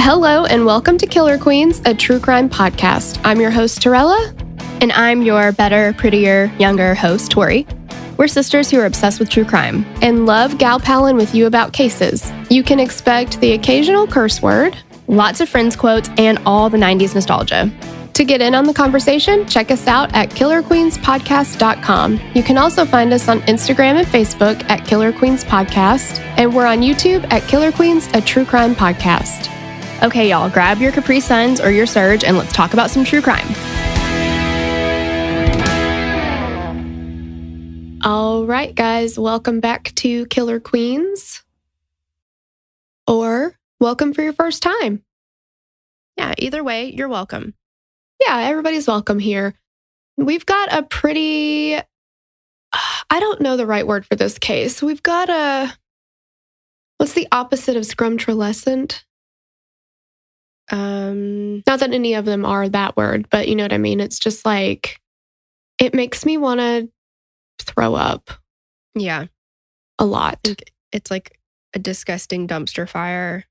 Hello and welcome to Killer Queens, a true crime podcast. I'm your host, Torella. And I'm your better, prettier, younger host, Tori. We're sisters who are obsessed with true crime. And love gal-palin with you about cases. You can expect the occasional curse word, lots of Friends quotes, and all the 90s nostalgia. To get in on the conversation, check us out at killerqueenspodcast.com. You can also find us on Instagram and Facebook at Killer Queens Podcast, and we're on YouTube at Killer Queens, a true crime podcast. Okay, y'all, grab your Capri Suns or your Surge, and let's talk about some true crime. All right, guys, welcome back to Killer Queens. Or welcome for your first time. Yeah, either way, you're welcome. Yeah, everybody's welcome here. We've got a pretty, I don't know the right word for this case. We've got what's the opposite of scrumtrelescent? Not that any of them are that word, but you know what I mean? It's just like, it makes me want to throw up. Yeah. A lot. It's like a disgusting dumpster fire.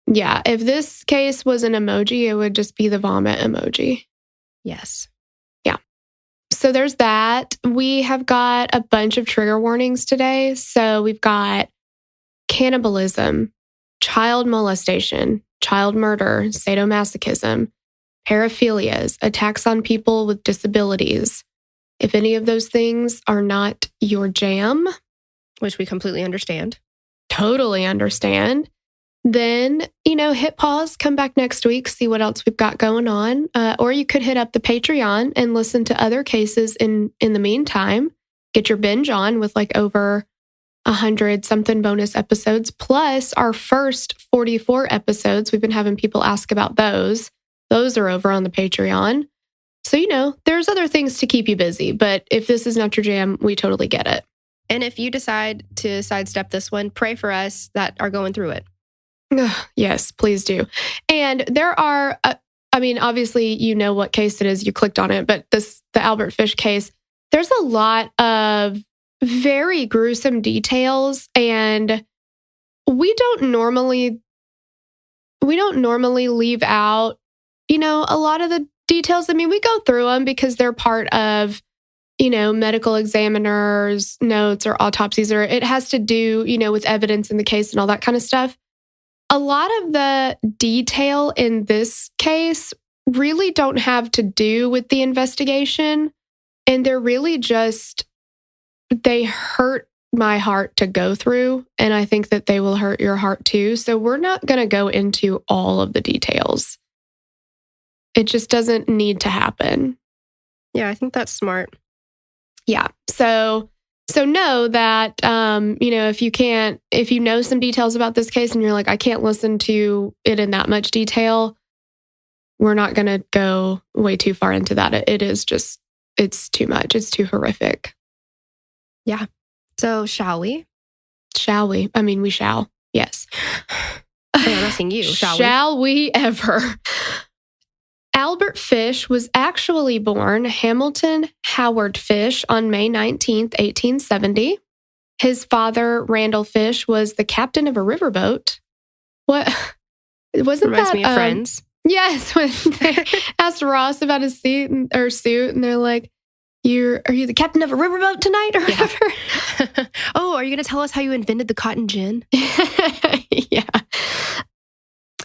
Yeah, if this case was an emoji, it would just be the vomit emoji. Yes. Yeah. So there's that. We have got a bunch of trigger warnings today. So we've got cannibalism, child molestation, child murder, sadomasochism, paraphilias, attacks on people with disabilities. If any of those things are not your jam, which we completely understand. Totally understand. Then, hit pause, come back next week, see what else we've got going on. Or you could hit up the Patreon and listen to other cases in the meantime. Get your binge on with like over 100-something bonus episodes, plus our first 44 episodes. We've been having people ask about those. Those are over on the Patreon. So, there's other things to keep you busy. But if this is not your jam, we totally get it. And if you decide to sidestep this one, pray for us that are going through it. Yes, please do. And there are, obviously, you know what case it is. You clicked on it, but the Albert Fish case, there's a lot of very gruesome details, and we don't normally leave out, a lot of the details. We go through them because they're part of, medical examiners' notes or autopsies, or it has to do, with evidence in the case and all that kind of stuff. A lot of the detail in this case really don't have to do with the investigation, and they're really just, they hurt my heart to go through, and I think that they will hurt your heart too. So we're not going to go into all of the details. It just doesn't need to happen. Yeah, I think that's smart. Yeah. So know that, if you know some details about this case and you're like, I can't listen to it in that much detail, we're not going to go way too far into that. It's too much. It's too horrific. Yeah. So shall we? Shall we? We shall. Yes. I'm asking you, shall we? Shall we ever? Albert Fish was actually born Hamilton Howard Fish on May 19th, 1870. His father, Randall Fish, was the captain of a riverboat. What? Reminds me of Friends. Yes, when they asked Ross about his suit, and they're like, are you the captain of a riverboat tonight or whatever? Yeah. Oh, are you going to tell us how you invented the cotton gin? Yeah.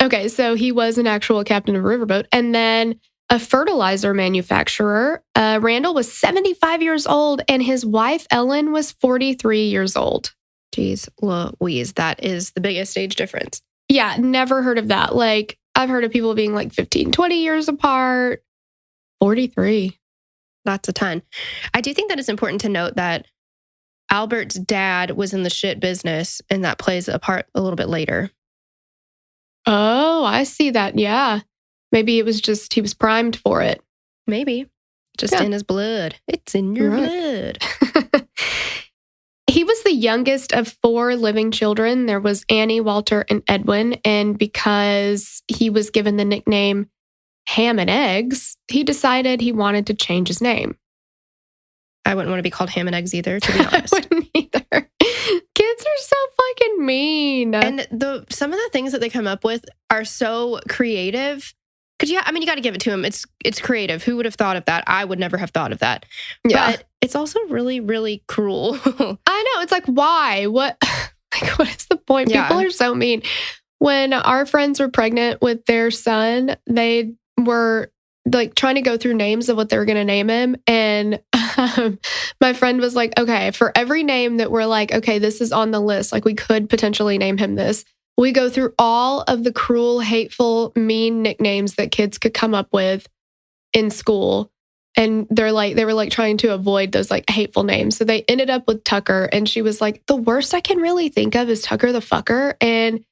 Okay, so he was an actual captain of a riverboat. And then a fertilizer manufacturer. Randall was 75 years old, and his wife, Ellen, was 43 years old. Jeez Louise, that is the biggest age difference. Yeah, never heard of that. Like, I've heard of people being like 15, 20 years apart. 43. That's a ton. I do think that it's important to note that Albert's dad was in the shit business, and that plays a part a little bit later. Oh, I see that. Yeah. Maybe it was just, he was primed for it. Maybe. Just in his blood. It's in your blood. He was the youngest of 4 living children. There was Annie, Walter, and Edwin. And because he was given the nickname Ham and Eggs, he decided he wanted to change his name. I wouldn't want to be called Ham and Eggs either, to be honest. I wouldn't either. Kids are so fucking mean. mean? And some of the things that they come up with are so creative. Because you got to give it to him. It's creative. Who would have thought of that? I would never have thought of that. Yeah. But it's also really, really cruel. I know. It's like, why? What is the point? Yeah. People are so mean. When our friends were pregnant with their son, they were like trying to go through names of what they were going to name him. And my friend was like, okay, for every name that we're like, okay, this is on the list, like we could potentially name him this. We go through all of the cruel, hateful, mean nicknames that kids could come up with in school. And they were like trying to avoid those like hateful names. So they ended up with Tucker. And she was like, the worst I can really think of is Tucker the fucker. And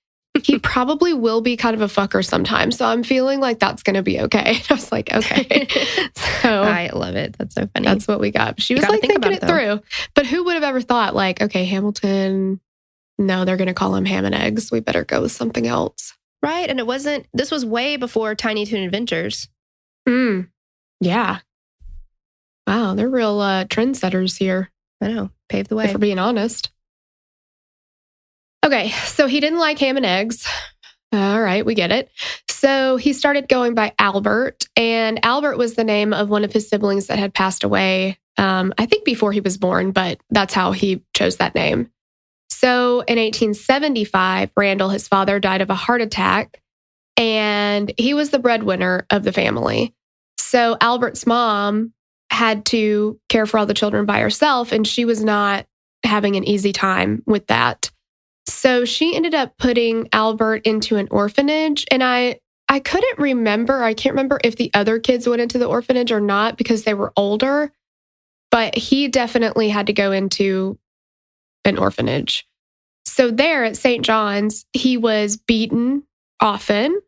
he probably will be kind of a fucker sometimes. So I'm feeling like that's going to be okay. I was like, okay. So I love it. That's so funny. That's what we got. She was like thinking it through. But who would have ever thought like, okay, Hamilton, no, they're going to call him Ham and Eggs. We better go with something else. Right. And this was way before Tiny Toon Adventures. Yeah. Wow. They're real trendsetters here. I know. Paved the way. If we're being honest. Okay. So he didn't like Ham and Eggs. All right. We get it. So he started going by Albert. And Albert was the name of one of his siblings that had passed away, I think before he was born, but that's how he chose that name. So in 1875, Randall, his father, died of a heart attack, and he was the breadwinner of the family. So Albert's mom had to care for all the children by herself, and she was not having an easy time with that. So she ended up putting Albert into an orphanage, and I couldn't remember. I can't remember if the other kids went into the orphanage or not because they were older, but he definitely had to go into an orphanage. So there at St. John's, he was beaten often.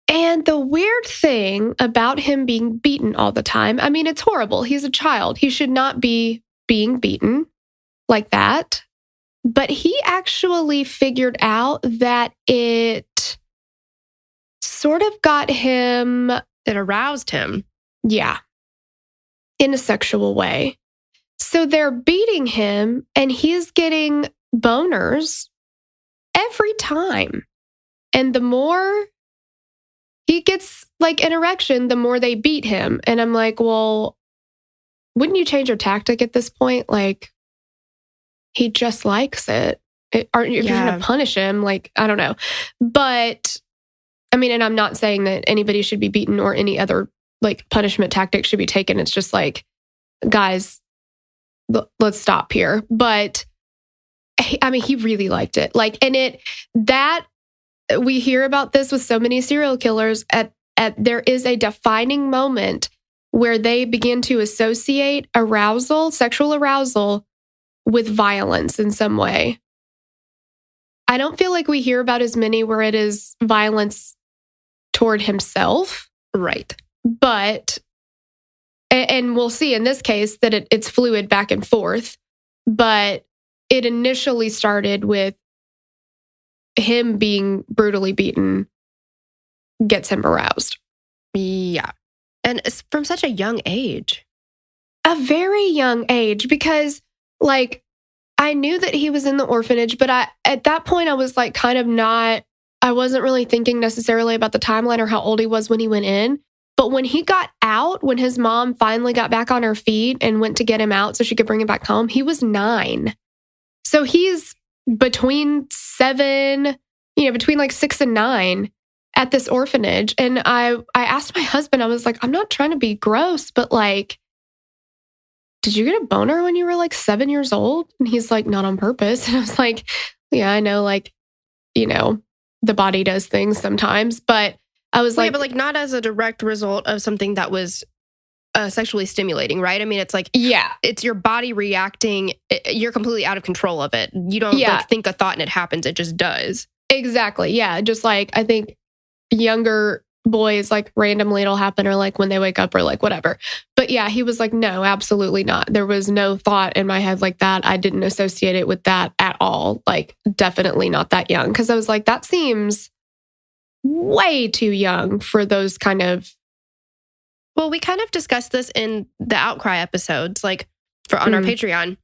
And the weird thing about him being beaten all the time, I mean, it's horrible. He's a child. He should not be being beaten like that. But he actually figured out that it sort of got him... It aroused him. Yeah. In a sexual way. So they're beating him and he's getting boners every time. And the more he gets like an erection, the more they beat him. And I'm like, well, wouldn't you change your tactic at this point? Like, he just likes it. Aren't you, if you're going to punish him, like, I don't know. But I mean, and I'm not saying that anybody should be beaten or any other like punishment tactic should be taken. It's just like, guys, let's stop here. But I mean, he really liked it. Like, and we hear about this with so many serial killers there is a defining moment where they begin to associate sexual arousal with violence in some way. I don't feel like we hear about as many where it is violence toward himself. Right. But and we'll see in this case that it's fluid back and forth, but it initially started with him being brutally beaten gets him aroused. Yeah. And it's from such a young age. A very young age, because like I knew that he was in the orphanage, but at that point I was like I wasn't really thinking necessarily about the timeline or how old he was when he went in. But when he got out, when his mom finally got back on her feet and went to get him out so she could bring him back home, he was 9. So he's between like 6 and 9 at this orphanage. And I asked my husband, I was like, I'm not trying to be gross, but like, did you get a boner when you were like 7 years old? And he's like, not on purpose. And I was like, yeah, I know, like, the body does things sometimes, but I was like, but like not as a direct result of something that was sexually stimulating, right? I mean, it's like, yeah, it's your body reacting. You're completely out of control of it. You don't like think a thought and it happens. It just does. Exactly. Yeah. Just like, I think younger boys, like randomly it'll happen or like when they wake up or like whatever. But yeah, he was like, no, absolutely not. There was no thought in my head like that. I didn't associate it with that at all. Like definitely not that young. Cause I was like, that seems way too young for those kind of... Well, we kind of discussed this in the Outcry episodes, like on our Patreon.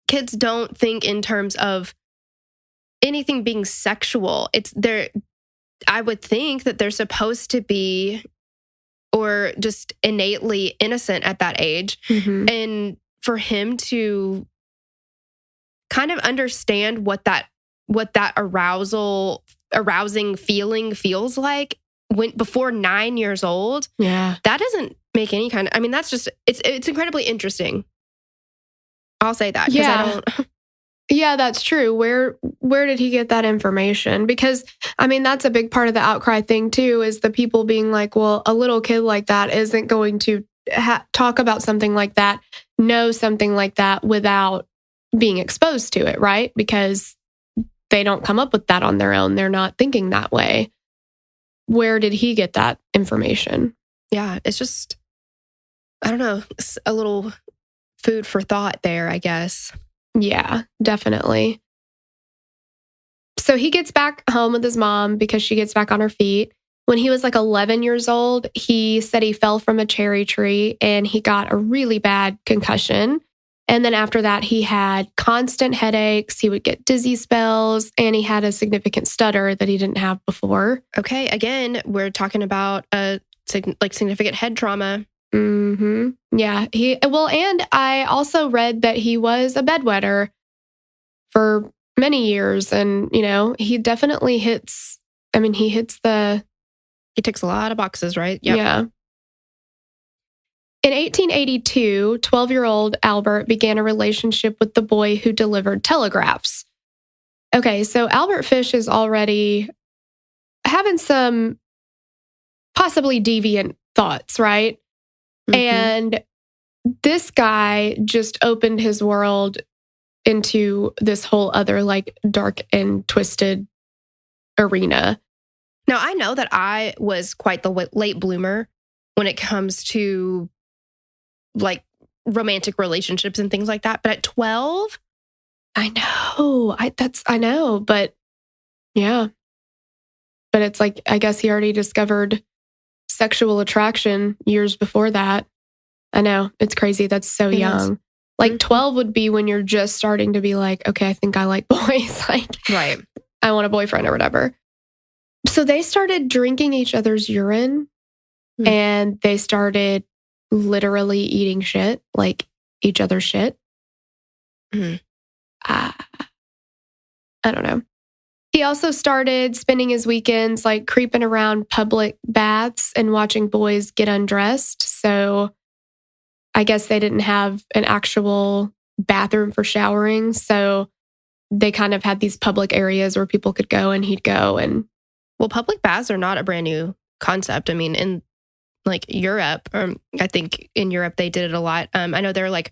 Kids don't think in terms of anything being sexual. It's there. I would think that they're supposed to be, or just innately innocent at that age. Mm-hmm. And for him to kind of understand what that arousing feeling feels like before 9 years old. Yeah. That doesn't make any kind of, I mean, that's just, it's incredibly interesting. I'll say that. Yeah. I don't. Yeah, that's true. Where did he get that information? Because, I mean, that's a big part of the outcry thing, too, is the people being like, well, a little kid like that isn't going to talk about something like that, know something like that without being exposed to it, right? Because they don't come up with that on their own. They're not thinking that way. Where did he get that information? Yeah, it's just, I don't know, it's a little food for thought there, I guess. Yeah, definitely. So he gets back home with his mom because she gets back on her feet. When he was like 11 years old, he said he fell from a cherry tree and he got a really bad concussion. And then after that, he had constant headaches. He would get dizzy spells and he had a significant stutter that he didn't have before. Okay, again, we're talking about significant head trauma. Mm-hmm. Yeah. And I also read that he was a bedwetter for many years. And, he definitely he ticks a lot of boxes, right? Yep. Yeah. In 1882, 12-year-old Albert began a relationship with the boy who delivered telegraphs. Okay, so Albert Fish is already having some possibly deviant thoughts, right? Mm-hmm. And this guy just opened his world into this whole other dark and twisted arena. Now, I know that I was quite the late bloomer when it comes to romantic relationships and things like that. But at 12, I know, but yeah. But it's I guess he already discovered sexual attraction years before that. I know, it's crazy. That's so young. 12 would be when you're just starting to be like, okay, I think I like boys. Right. I want a boyfriend or whatever. So they started drinking each other's urine and they started literally eating shit, each other's shit. I don't know. He also started spending his weekends creeping around public baths and watching boys get undressed. So I guess they didn't have an actual bathroom for showering. So they kind of had these public areas where people could go and he'd go. And well, public baths are not a brand new concept. I mean, in Europe, I think in Europe they did it a lot. I know there are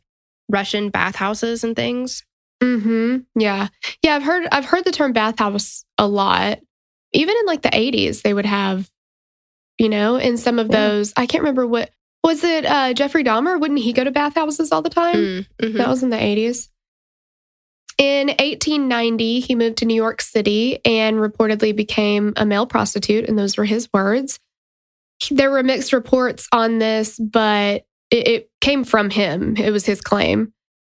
Russian bathhouses and things. Mm-hmm. Yeah. Yeah, I've heard the term bathhouse a lot. Even in the 80s, they would have, in some of those, I can't remember what, was it Jeffrey Dahmer? Wouldn't he go to bathhouses all the time? Mm-hmm. That was in the 80s. In 1890, he moved to New York City and reportedly became a male prostitute, and those were his words. There were mixed reports on this, but it came from him. It was his claim.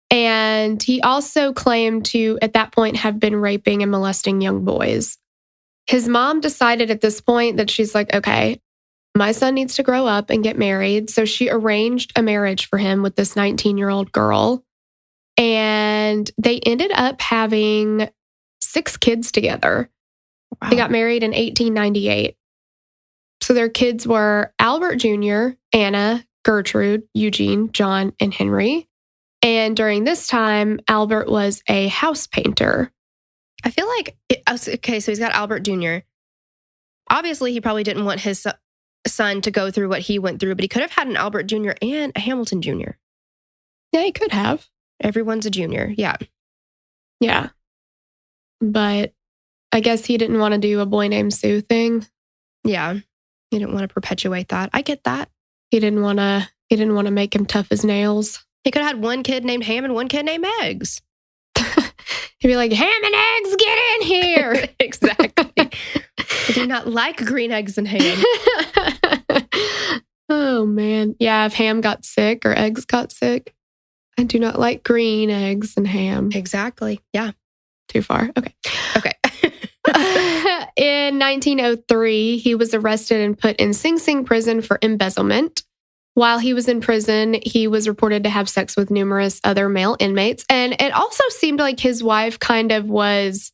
And he also claimed to, at that point, have been raping and molesting young boys. His mom decided at this point that she's like, okay, my son needs to grow up and get married. So she arranged a marriage for him with this 19-year-old girl. And they ended up having 6 kids together. Wow. They got married in 1898. So their kids were Albert Jr., Anna, Gertrude, Eugene, John, and Henry. And during this time, Albert was a house painter. I feel okay, so he's got Albert Jr. Obviously, he probably didn't want his son to go through what he went through, but he could have had an Albert Jr. and a Hamilton Jr. Yeah, he could have. Everyone's a junior, yeah. Yeah. But I guess he didn't want to do a boy named Sue thing. Yeah. He didn't want to perpetuate that. I get that. He didn't want to make him tough as nails. He could have had one kid named Ham and one kid named Eggs. He'd be like, Ham and Eggs, get in here. Exactly. I do not like green eggs and ham. Oh, man. Yeah, if Ham got sick or Eggs got sick, I do not like green eggs and ham. Exactly. Yeah. Too far. Okay. Okay. In 1903, he was arrested and put in Sing Sing prison for embezzlement. While he was in prison, he was reported to have sex with numerous other male inmates. And it also seemed like his wife kind of was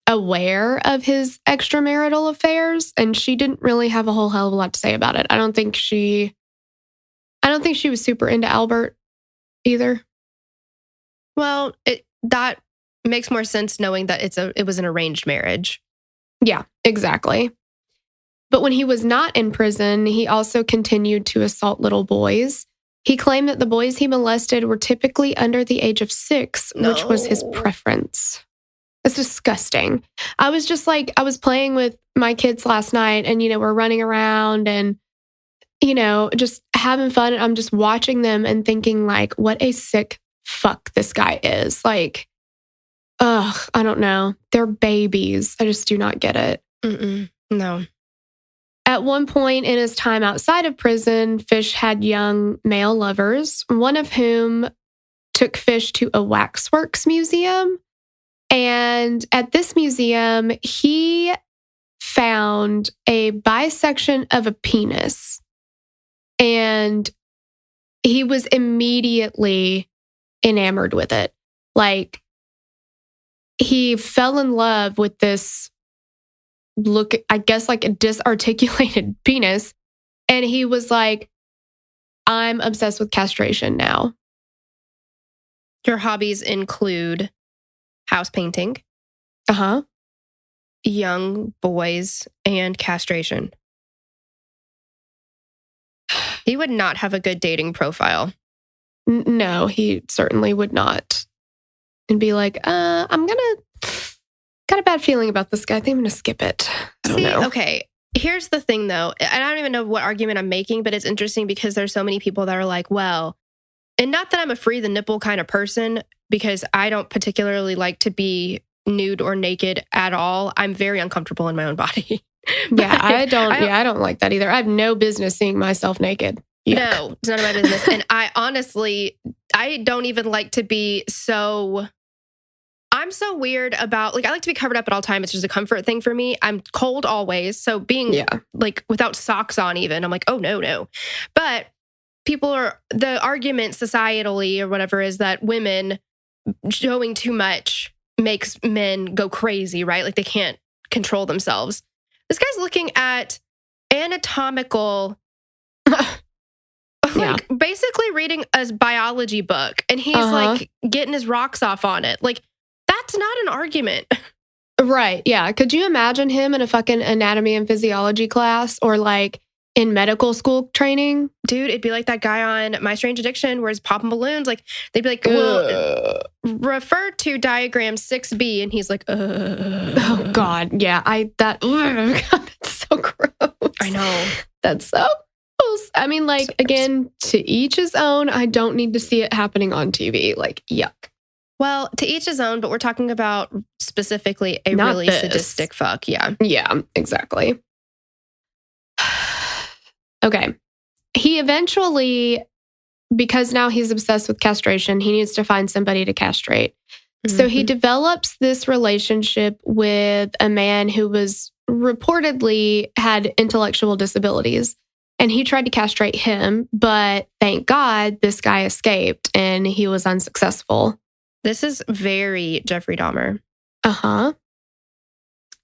aware of his extramarital affairs, and she didn't really have a whole hell of a lot to say about it. I don't think she was super into Albert either. Well, that makes more sense knowing that it was an arranged marriage. Yeah, exactly. But when he was not in prison, he also continued to assault little boys. He claimed that the boys he molested were typically under the age of 6, which was his preference. It's disgusting. I was playing with my kids last night and, we're running around and, just having fun. And I'm just watching them and thinking like, what a sick fuck this guy is. Like, I don't know. They're babies. I just do not get it. No. At one point in his time outside of prison, Fish had young male lovers, one of whom took Fish to a waxworks museum. And at this museum, he found a bisection of a penis. And he was immediately enamored with it. Like, he fell in love with this look, I guess, like a disarticulated penis. And he was like, I'm obsessed with castration now. Your hobbies include house painting, young boys, and castration. He would not have a good dating profile. No, he certainly would not. And be like, got a bad feeling about this guy. I think I'm going to skip it. I don't know. Okay. Here's the thing, though. And I don't even know what argument I'm making, but it's interesting because there's so many people that are like, well, and not that I'm a free the nipple kind of person, because I don't particularly like to be nude or naked at all. I'm very uncomfortable in my own body. I don't like that either. I have no business seeing myself naked. Yuck. No, it's none of my business. And I don't even like to be so... I'm so weird about, like, I like to be covered up at all time. It's just a comfort thing for me. I'm cold always. So being like without socks on even, I'm like, oh, no. But the argument societally or whatever is that women showing too much makes men go crazy, right? Like they can't control themselves. This guy's looking at anatomical, basically reading a biology book, and he's like getting his rocks off on it. Like, that's not an argument. Right. Yeah. Could you imagine him in a fucking anatomy and physiology class or like in medical school training? Dude, it'd be like that guy on My Strange Addiction where he's popping balloons. Like, they'd be like, well, refer to diagram 6B. And he's like, Oh, God. Yeah. God, that's so gross. I know. That's so gross. I mean, like, so again, to each his own. I don't need to see it happening on TV. Like, yuck. Well, to each his own, but we're talking about specifically a not really sadistic fuck. Yeah. Yeah, exactly. Okay. He eventually, because now he's obsessed with castration, he needs to find somebody to castrate. Mm-hmm. So he develops this relationship with a man who was reportedly had intellectual disabilities. And he tried to castrate him, but thank God this guy escaped and he was unsuccessful. This is very Jeffrey Dahmer.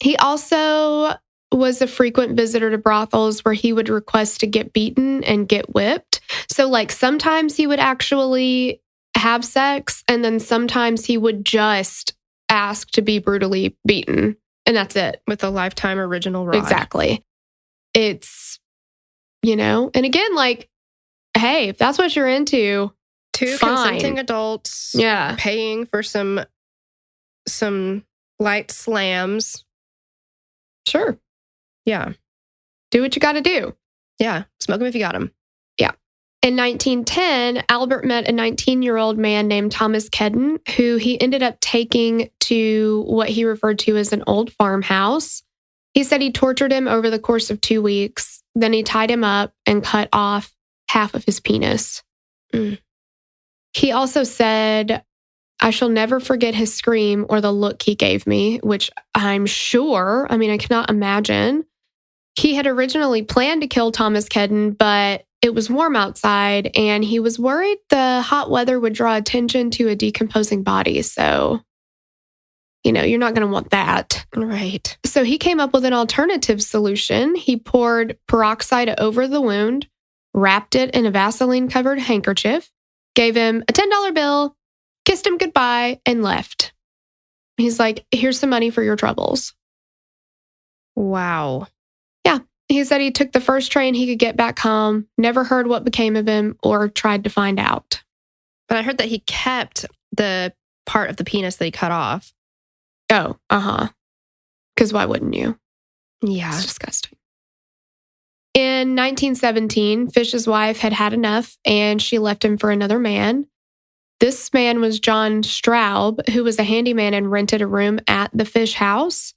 He also was a frequent visitor to brothels where he would request to get beaten and get whipped. So like sometimes he would actually have sex and then sometimes he would just ask to be brutally beaten. And that's it. With a Lifetime original rod. Exactly. It's, and again, like, hey, if that's what you're into, two consenting adults, paying for some light slams. Sure. Yeah. Do what you got to do. Yeah. Smoke them if you got them. Yeah. In 1910, Albert met a 19-year-old man named Thomas Kedden, who he ended up taking to what he referred to as an old farmhouse. He said he tortured him over the course of 2 weeks. Then he tied him up and cut off half of his penis. He also said I shall never forget his scream or the look he gave me, which I'm sure, I mean, I cannot imagine. He had originally planned to kill Thomas Kedden, but it was warm outside and he was worried the hot weather would draw attention to a decomposing body. So, you're not going to want that. Right. So he came up with an alternative solution. He poured peroxide over the wound, wrapped it in a Vaseline-covered handkerchief, gave him a $10 bill, kissed him goodbye, and left. He's like, here's some money for your troubles. Wow. Yeah. He said he took the first train he could get back home, never heard what became of him or tried to find out. But I heard that he kept the part of the penis that he cut off. Oh, because why wouldn't you? Yeah. It's disgusting. In 1917, Fish's wife had had enough and she left him for another man. This man was John Straub, who was a handyman and rented a room at the Fish house.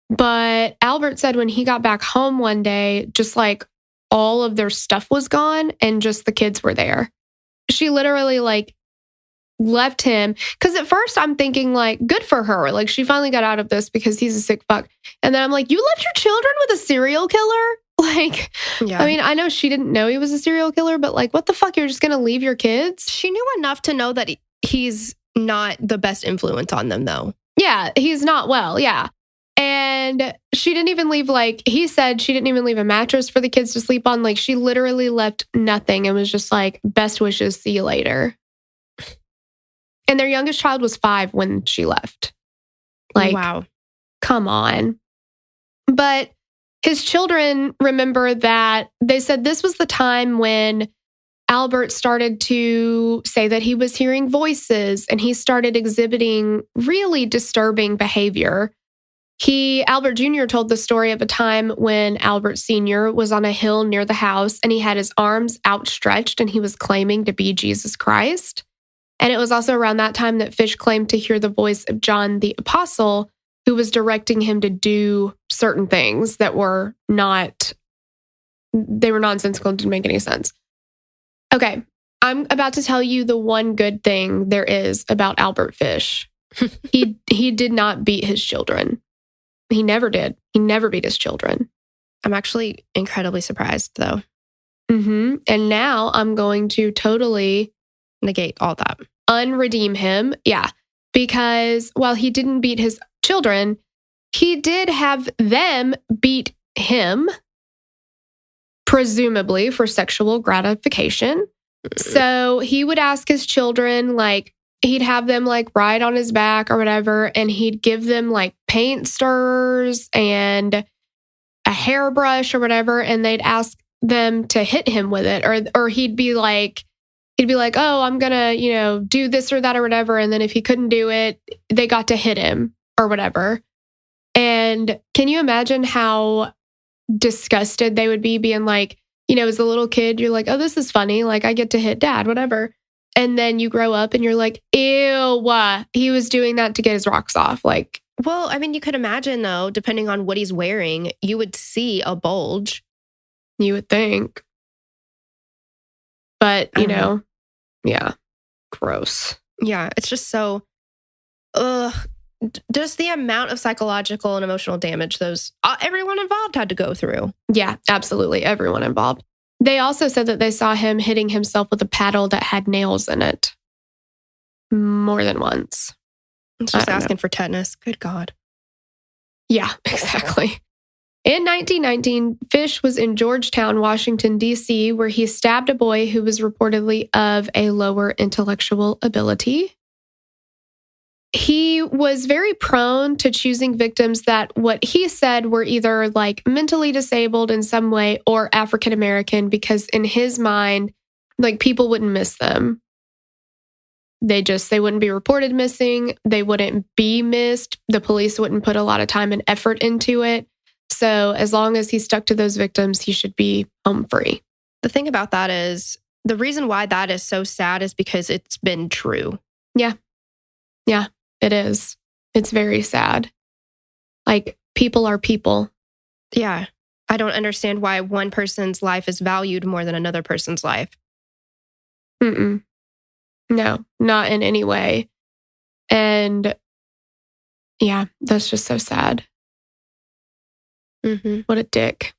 But Albert said when he got back home one day, just like all of their stuff was gone and just the kids were there. She literally left him. Because at first I'm thinking good for her. She finally got out of this because he's a sick fuck. And then I'm like, you left your children with a serial killer? Yeah. I mean, I know she didn't know he was a serial killer, but what the fuck? You're just going to leave your kids? She knew enough to know that he's not the best influence on them, though. Yeah, he's not well. Yeah. And she didn't even leave, he said she didn't even leave a mattress for the kids to sleep on. She literally left nothing and was just best wishes, see you later. And their youngest child was 5 when she left. Wow. Come on. But his children remember that they said this was the time when Albert started to say that he was hearing voices and he started exhibiting really disturbing behavior. Albert Jr. told the story of a time when Albert Sr. was on a hill near the house and he had his arms outstretched and he was claiming to be Jesus Christ. And it was also around that time that Fish claimed to hear the voice of John the Apostle, who was directing him to do certain things that were nonsensical, didn't make any sense. Okay, I'm about to tell you the one good thing there is about Albert Fish. He did not beat his children. He never did. He never beat his children. I'm actually incredibly surprised, though. And now I'm going to totally negate all that. Unredeem him. Yeah. Because while he didn't beat his children, he did have them beat him, presumably for sexual gratification. So he would ask his children, he'd have them ride on his back or whatever, and he'd give them paint stirrers and a hairbrush or whatever, and they'd ask them to hit him with it, or he'd be like, oh, I'm gonna, do this or that or whatever, and then if he couldn't do it, they got to hit him or whatever. And can you imagine how disgusted they would be being as a little kid, you're like, oh, this is funny, I get to hit dad, whatever. And then you grow up and you're like, ew, he was doing that to get his rocks off. Well, I mean, you could imagine, though, depending on what he's wearing, you would see a bulge. You would think. But, yeah, gross. Yeah, it's just so, just the amount of psychological and emotional damage everyone involved had to go through. Yeah, absolutely. Everyone involved. They also said that they saw him hitting himself with a paddle that had nails in it more than once. It's just asking for tetanus. Good God. Yeah, exactly. In 1919, Fish was in Georgetown, Washington, D.C., where he stabbed a boy who was reportedly of a lower intellectual ability. He was very prone to choosing victims that what he said were either mentally disabled in some way or African American, because in his mind, people wouldn't miss them. They wouldn't be reported missing. They wouldn't be missed. The police wouldn't put a lot of time and effort into it. So as long as he stuck to those victims, he should be home free. The thing about that is, the reason why that is so sad is because it's been true. Yeah. Yeah, it is. It's very sad. People are people. Yeah. I don't understand why one person's life is valued more than another person's life. No, not in any way. And yeah, that's just so sad. Mm-hmm. What a dick.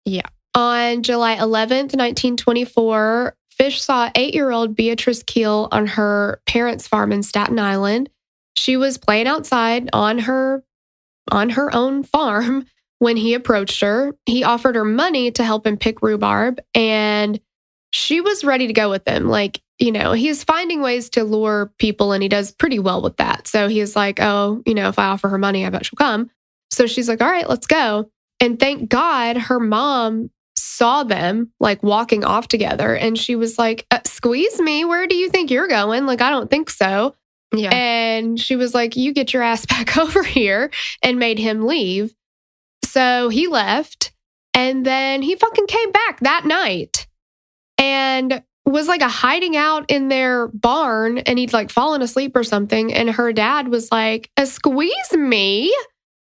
Yeah. On July 11th, 1924, Fish saw 8-year-old Beatrice Keel on her parents' farm in Staten Island. She was playing outside on her own farm when he approached her. He offered her money to help him pick rhubarb, and she was ready to go with him. Like, he's finding ways to lure people, and he does pretty well with that. So he's like, oh, if I offer her money, I bet she'll come. So she's like, all right, let's go. And thank God her mom saw them like walking off together. And she was like, squeeze me. Where do you think you're going? Like, I don't think so. Yeah. And she was like, you get your ass back over here, and made him leave. So he left, and then he fucking came back that night and was like hiding out in their barn, and he'd like fallen asleep or something. And her dad was like, squeeze me?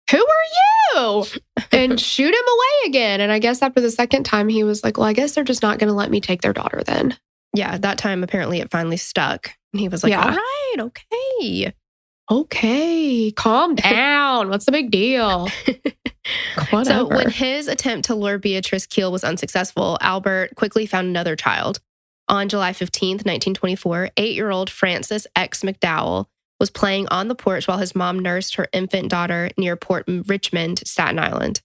Who are you? And shoot him away again. And I guess after the second time, he was like, well, I guess they're just not going to let me take their daughter then. Yeah, that time apparently it finally stuck. And he was like, all right, okay. Okay, calm down. What's the big deal? Whatever. So when his attempt to lure Beatrice Keel was unsuccessful, Albert quickly found another child. On July 15th, 1924, 8-year-old Frances X. McDowell was playing on the porch while his mom nursed her infant daughter near Port Richmond, Staten Island.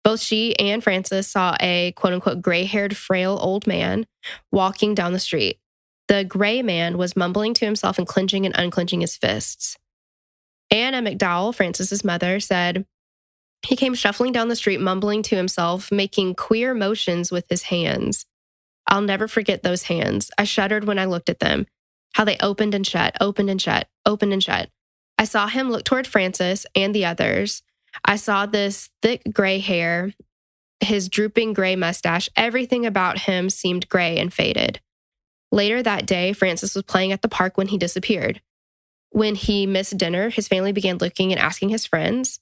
Both she and Frances saw a quote-unquote gray-haired, frail old man walking down the street. The gray man was mumbling to himself and clenching and unclenching his fists. Anna McDowell, Frances's mother, said he came shuffling down the street, mumbling to himself, making queer motions with his hands. I'll never forget those hands. I shuddered when I looked at them, how they opened and shut, opened and shut, opened and shut. I saw him look toward Frances and the others. I saw this thick gray hair, his drooping gray mustache. Everything about him seemed gray and faded. Later that day, Frances was playing at the park when he disappeared. When he missed dinner, his family began looking and asking his friends.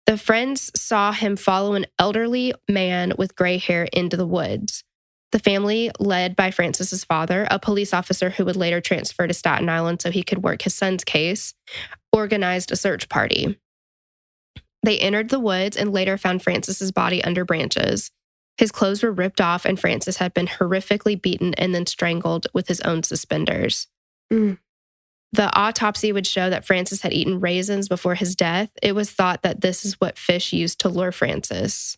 The friends saw him follow an elderly man with gray hair into the woods. The family, led by Frances's father, a police officer who would later transfer to Staten Island so he could work his son's case, organized a search party. They entered the woods and later found Frances's body under branches. His clothes were ripped off, and Frances had been horrifically beaten and then strangled with his own suspenders. Mm. The autopsy would show that Frances had eaten raisins before his death. It was thought that this is what Fish used to lure Frances.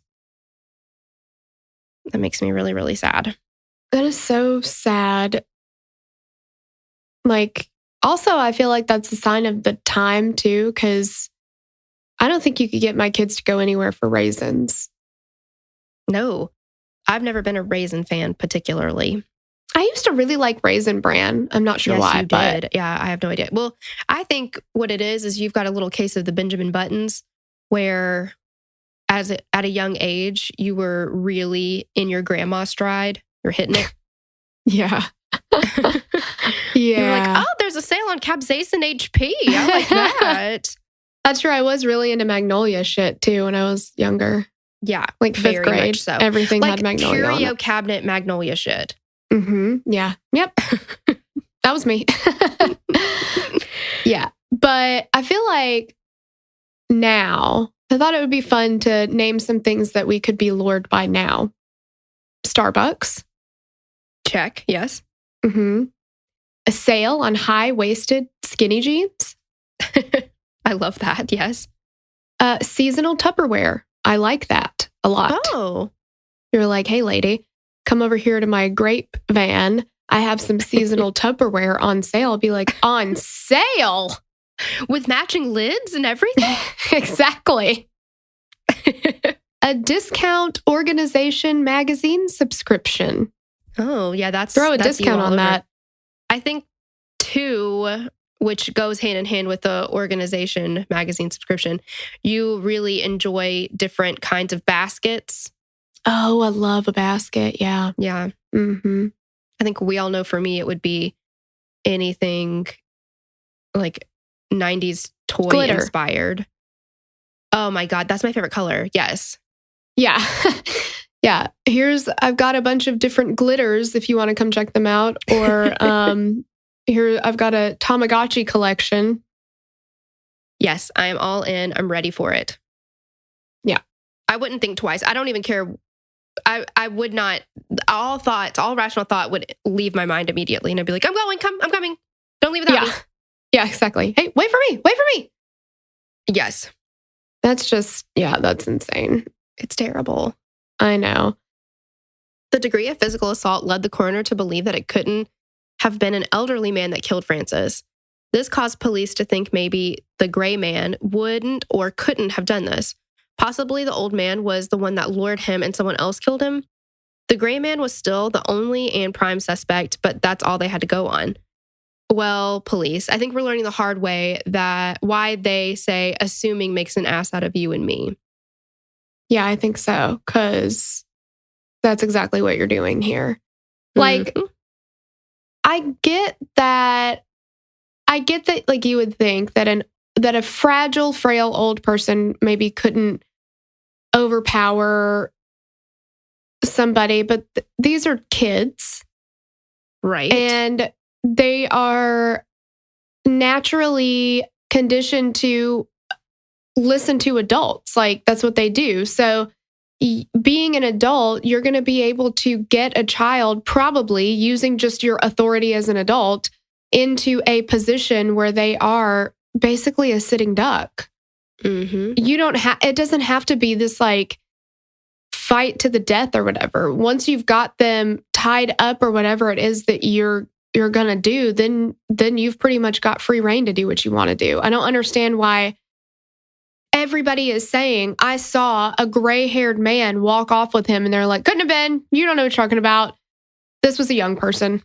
That makes me really, really sad. That is so sad. Like, also, I feel like that's a sign of the time, too, because I don't think you could get my kids to go anywhere for raisins. No, I've never been a raisin fan particularly. I used to really like Raisin Bran. I'm not sure why, you but did. Yeah, I have no idea. Well, I think what it is you've got a little case of the Benjamin Buttons where at a young age, you were really in your grandma stride. You're hitting it. Yeah. Yeah. You're like, oh, there's a sale on capsaicin HP. I like that. That's true. I was really into Magnolia shit too when I was younger. Yeah. Like fifth very grade. much so. Everything like had Magnolia on curio it. cabinet Magnolia shit. Mm-hmm. Yeah. Yep. That was me. Yeah. But I feel like now, I thought it would be fun to name some things that we could be lured by now. Starbucks. Check. Yes. Mm-hmm. A sale on high-waisted skinny jeans. I love that. Yes. Seasonal Tupperware. I like that a lot. Oh. You're like, hey, lady, come over here to my grape van. I have some seasonal Tupperware on sale. I'll be like, on sale? With matching lids and everything? Exactly. A discount organization magazine subscription. Oh, yeah. That's Throw a that's discount on that. I think two, which goes hand in hand with the organization magazine subscription, you really enjoy different kinds of baskets. Oh, I love a basket. Yeah. Yeah. Mm-hmm. I think we all know for me, it would be anything like 90s toy Glitter. inspired. Oh my God. That's my favorite color. Yes. Yeah. Yeah. I've got a bunch of different glitters if you want to come check them out. Or here, I've got a Tamagotchi collection. Yes, I am all in. I'm ready for it. Yeah. I wouldn't think twice. I don't even care. I would not. All rational thought would leave my mind immediately. And I'd be like, I'm coming. Don't leave without me. Yeah, exactly. Hey, wait for me. Yes. That's just, that's insane. It's terrible. I know. The degree of physical assault led the coroner to believe that it couldn't have been an elderly man that killed Francis. This caused police to think maybe the gray man wouldn't or couldn't have done this. Possibly the old man was the one that lured him and someone else killed him. The gray man was still the only and prime suspect, but that's all they had to go on. Well, police, I think we're learning the hard way that why they say assuming makes an ass out of you and me. Yeah, I think so, because that's exactly what you're doing here. Like, I get that, like, you would think that that a fragile, frail old person maybe couldn't overpower somebody, but these are kids. Right. And they are naturally conditioned to listen to adults. Like, that's what they do. So being an adult, you're going to be able to get a child, probably using just your authority as an adult, into a position where they are basically a sitting duck. Mm-hmm. It doesn't have to be this like fight to the death or whatever. Once you've got them tied up or whatever it is that you're going to do, then you've pretty much got free reign to do what you want to do. I don't understand why everybody is saying, I saw a gray-haired man walk off with him, and they're like, couldn't have been. You don't know what you're talking about. This was a young person.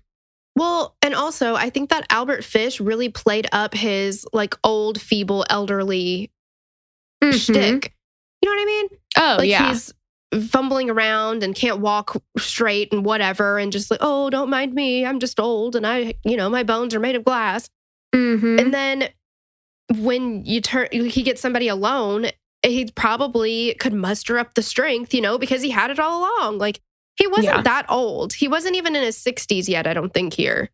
Well, and also, I think that Albert Fish really played up his like old, feeble, elderly shtick. You know what I mean? Oh, like, yeah. He's fumbling around and can't walk straight and whatever, and just like, oh, don't mind me. I'm just old, and my bones are made of glass. Mm-hmm. And then when he gets somebody alone, he probably could muster up the strength, because he had it all along. Like, he wasn't that old. He wasn't even in his 60s yet, I don't think, here.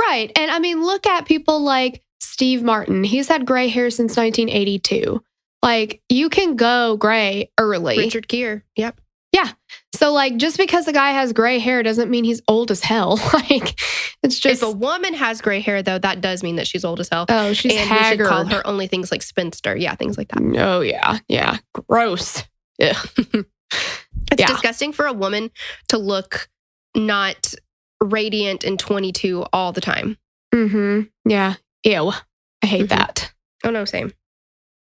Right. And I mean, look at people like Steve Martin. He's had gray hair since 1982. Like, you can go gray early. Richard Gere. Yep. Yeah. So, like, just because a guy has gray hair doesn't mean he's old as hell. Like, it's just... If a woman has gray hair, though, that does mean that she's old as hell. Oh, she's haggard. And we should call her only things like spinster. Yeah, things like that. Oh, yeah. Yeah. Gross. Ugh. It's disgusting for a woman to look not radiant and 22 all the time. Mm-hmm. Yeah. Ew. I hate that. Oh, no, same.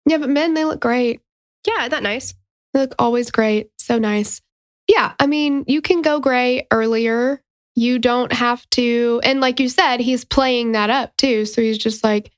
Yeah, but men, they look great. Yeah, isn't that nice? They look always great. So nice. Yeah, I mean, you can go gray earlier. You don't have to. And like you said, he's playing that up too. So he's just like,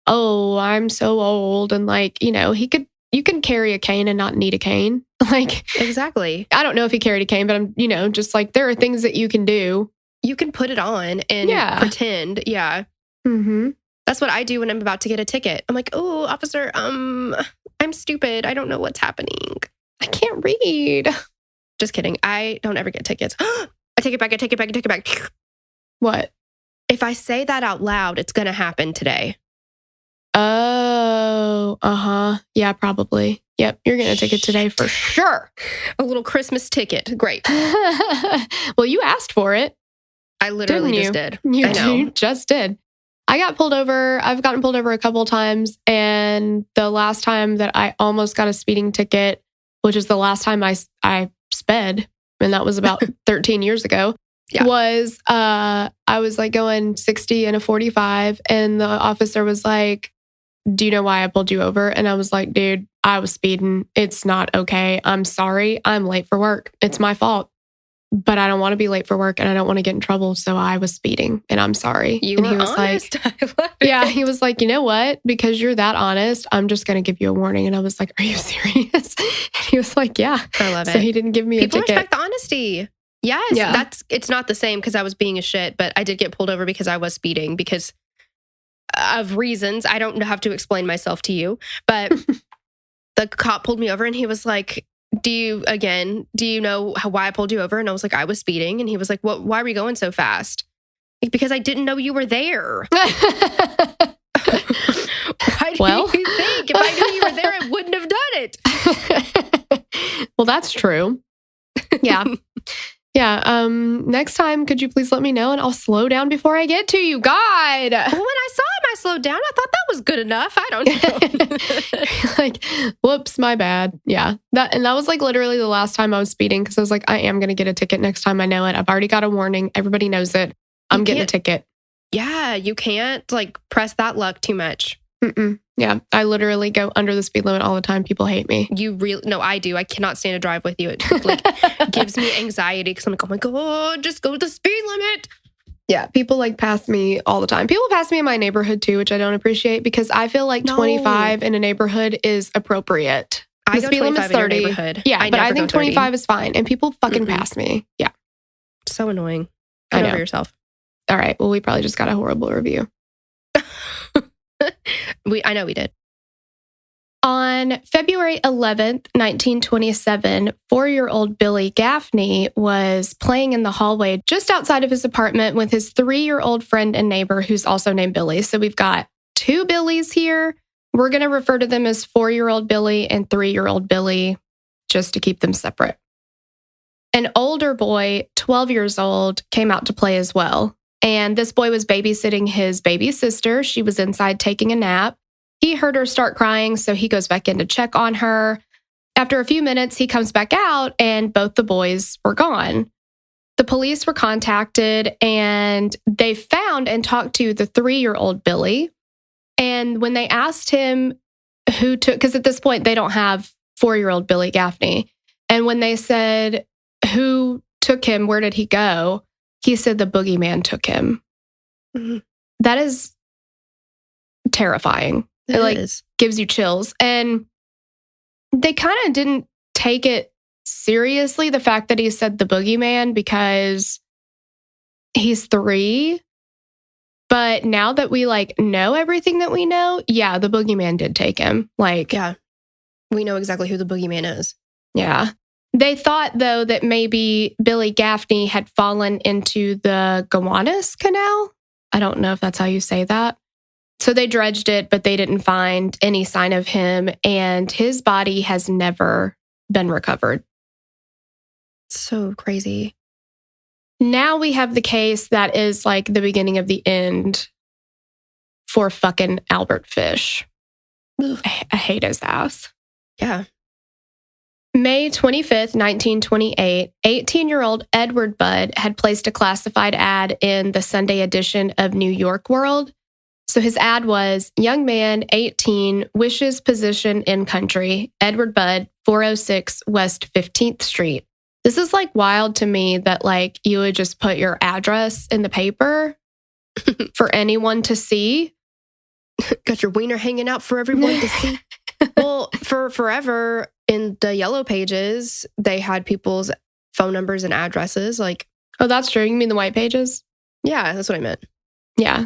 oh, I'm so old. And like, you can carry a cane and not need a cane. Like, exactly. I don't know if he carried a cane, but I'm, just like, there are things that you can do. You can put it on and pretend. Yeah. Mm-hmm. That's what I do when I'm about to get a ticket. I'm like, oh, officer, I'm stupid. I don't know what's happening. I can't read. Just kidding. I don't ever get tickets. I take it back. What? If I say that out loud, it's going to happen today. Oh, uh-huh. Yeah, probably. Yep, you're going to take it today for sure. A little Christmas ticket. Great. Well, you asked for it. I literally just did. You just did. I've gotten pulled over a couple times, and the last time that I almost got a speeding ticket, which is the last time I sped, and that was about 13 years ago, was I was like going 60 in a 45, and the officer was like, do you know why I pulled you over? And I was like, dude, I was speeding. It's not okay. I'm sorry. I'm late for work. It's my fault. But I don't want to be late for work, and I don't want to get in trouble. So I was speeding, and I'm sorry. He was honest. Like, yeah, he was like, you know what? Because you're that honest, I'm just going to give you a warning. And I was like, are you serious? And he was like, yeah. I love it. So he didn't give me a ticket. People respect the honesty. Yes. It's not the same because I was being a shit, but I did get pulled over because I was speeding because of reasons. I don't have to explain myself to you, but the cop pulled me over and he was like, do you know why I pulled you over? And I was like, I was speeding. And he was like, why were you going so fast? Like, because I didn't know you were there. Why do you think? If I knew you were there, I wouldn't have done it. Well, that's true. Yeah. Yeah. Next time, could you please let me know and I'll slow down before I get to you? God. Well, when I saw him, I slowed down. I thought that was good enough. I don't know. Like, whoops, my bad. Yeah. That was like literally the last time I was speeding because I was like, I am going to get a ticket next time I know it. I've already got a warning. Everybody knows it. I'm getting a ticket. Yeah. You can't like press that luck too much. Mm-mm. Yeah. I literally go under the speed limit all the time. People hate me. No, I do. I cannot stand to drive with you. It like gives me anxiety because I'm like, oh my God, just go to the speed limit. Yeah. People like pass me all the time. People pass me in my neighborhood too, which I don't appreciate because I feel like 25 in a neighborhood is appropriate. The speed limit's 30. In your neighborhood. Yeah. But I think 25 is fine. And people fucking pass me. Yeah. So annoying. Get over yourself. All right. Well, we probably just got a horrible review. I know we did. On February 11th, 1927, 4-year-old Billy Gaffney was playing in the hallway just outside of his apartment with his 3-year-old friend and neighbor who's also named Billy. So we've got 2 Billys here. We're going to refer to them as 4-year-old Billy and 3-year-old Billy just to keep them separate. An older boy, 12 years old, came out to play as well. And this boy was babysitting his baby sister. She was inside taking a nap. He heard her start crying, so he goes back in to check on her. After a few minutes, he comes back out, and both the boys were gone. The police were contacted, and they found and talked to the 3-year-old Billy. And when they asked him who took, because at this point, they don't have 4-year-old Billy Gaffney. And when they said, who took him, where did he go? He said the boogeyman took him. Mm-hmm. That is terrifying. It gives you chills. And they kind of didn't take it seriously, the fact that he said the boogeyman, because he's 3. But now that we know everything that we know, yeah, the boogeyman did take him. Yeah, we know exactly who the boogeyman is. Yeah. They thought, though, that maybe Billy Gaffney had fallen into the Gowanus Canal. I don't know if that's how you say that. So they dredged it, but they didn't find any sign of him, and his body has never been recovered. So crazy. Now we have the case that is like the beginning of the end for fucking Albert Fish. I hate his ass. Yeah. May 25th, 1928, 18-year-old Edward Budd had placed a classified ad in the Sunday edition of New York World. So his ad was, young man, 18, wishes position in country, Edward Budd, 406 West 15th Street. This is wild to me that you would just put your address in the paper for anyone to see. Got your wiener hanging out for everyone to see. Well, for forever in the Yellow Pages, they had people's phone numbers and addresses. Oh, that's true. You mean the White Pages? Yeah, that's what I meant. Yeah.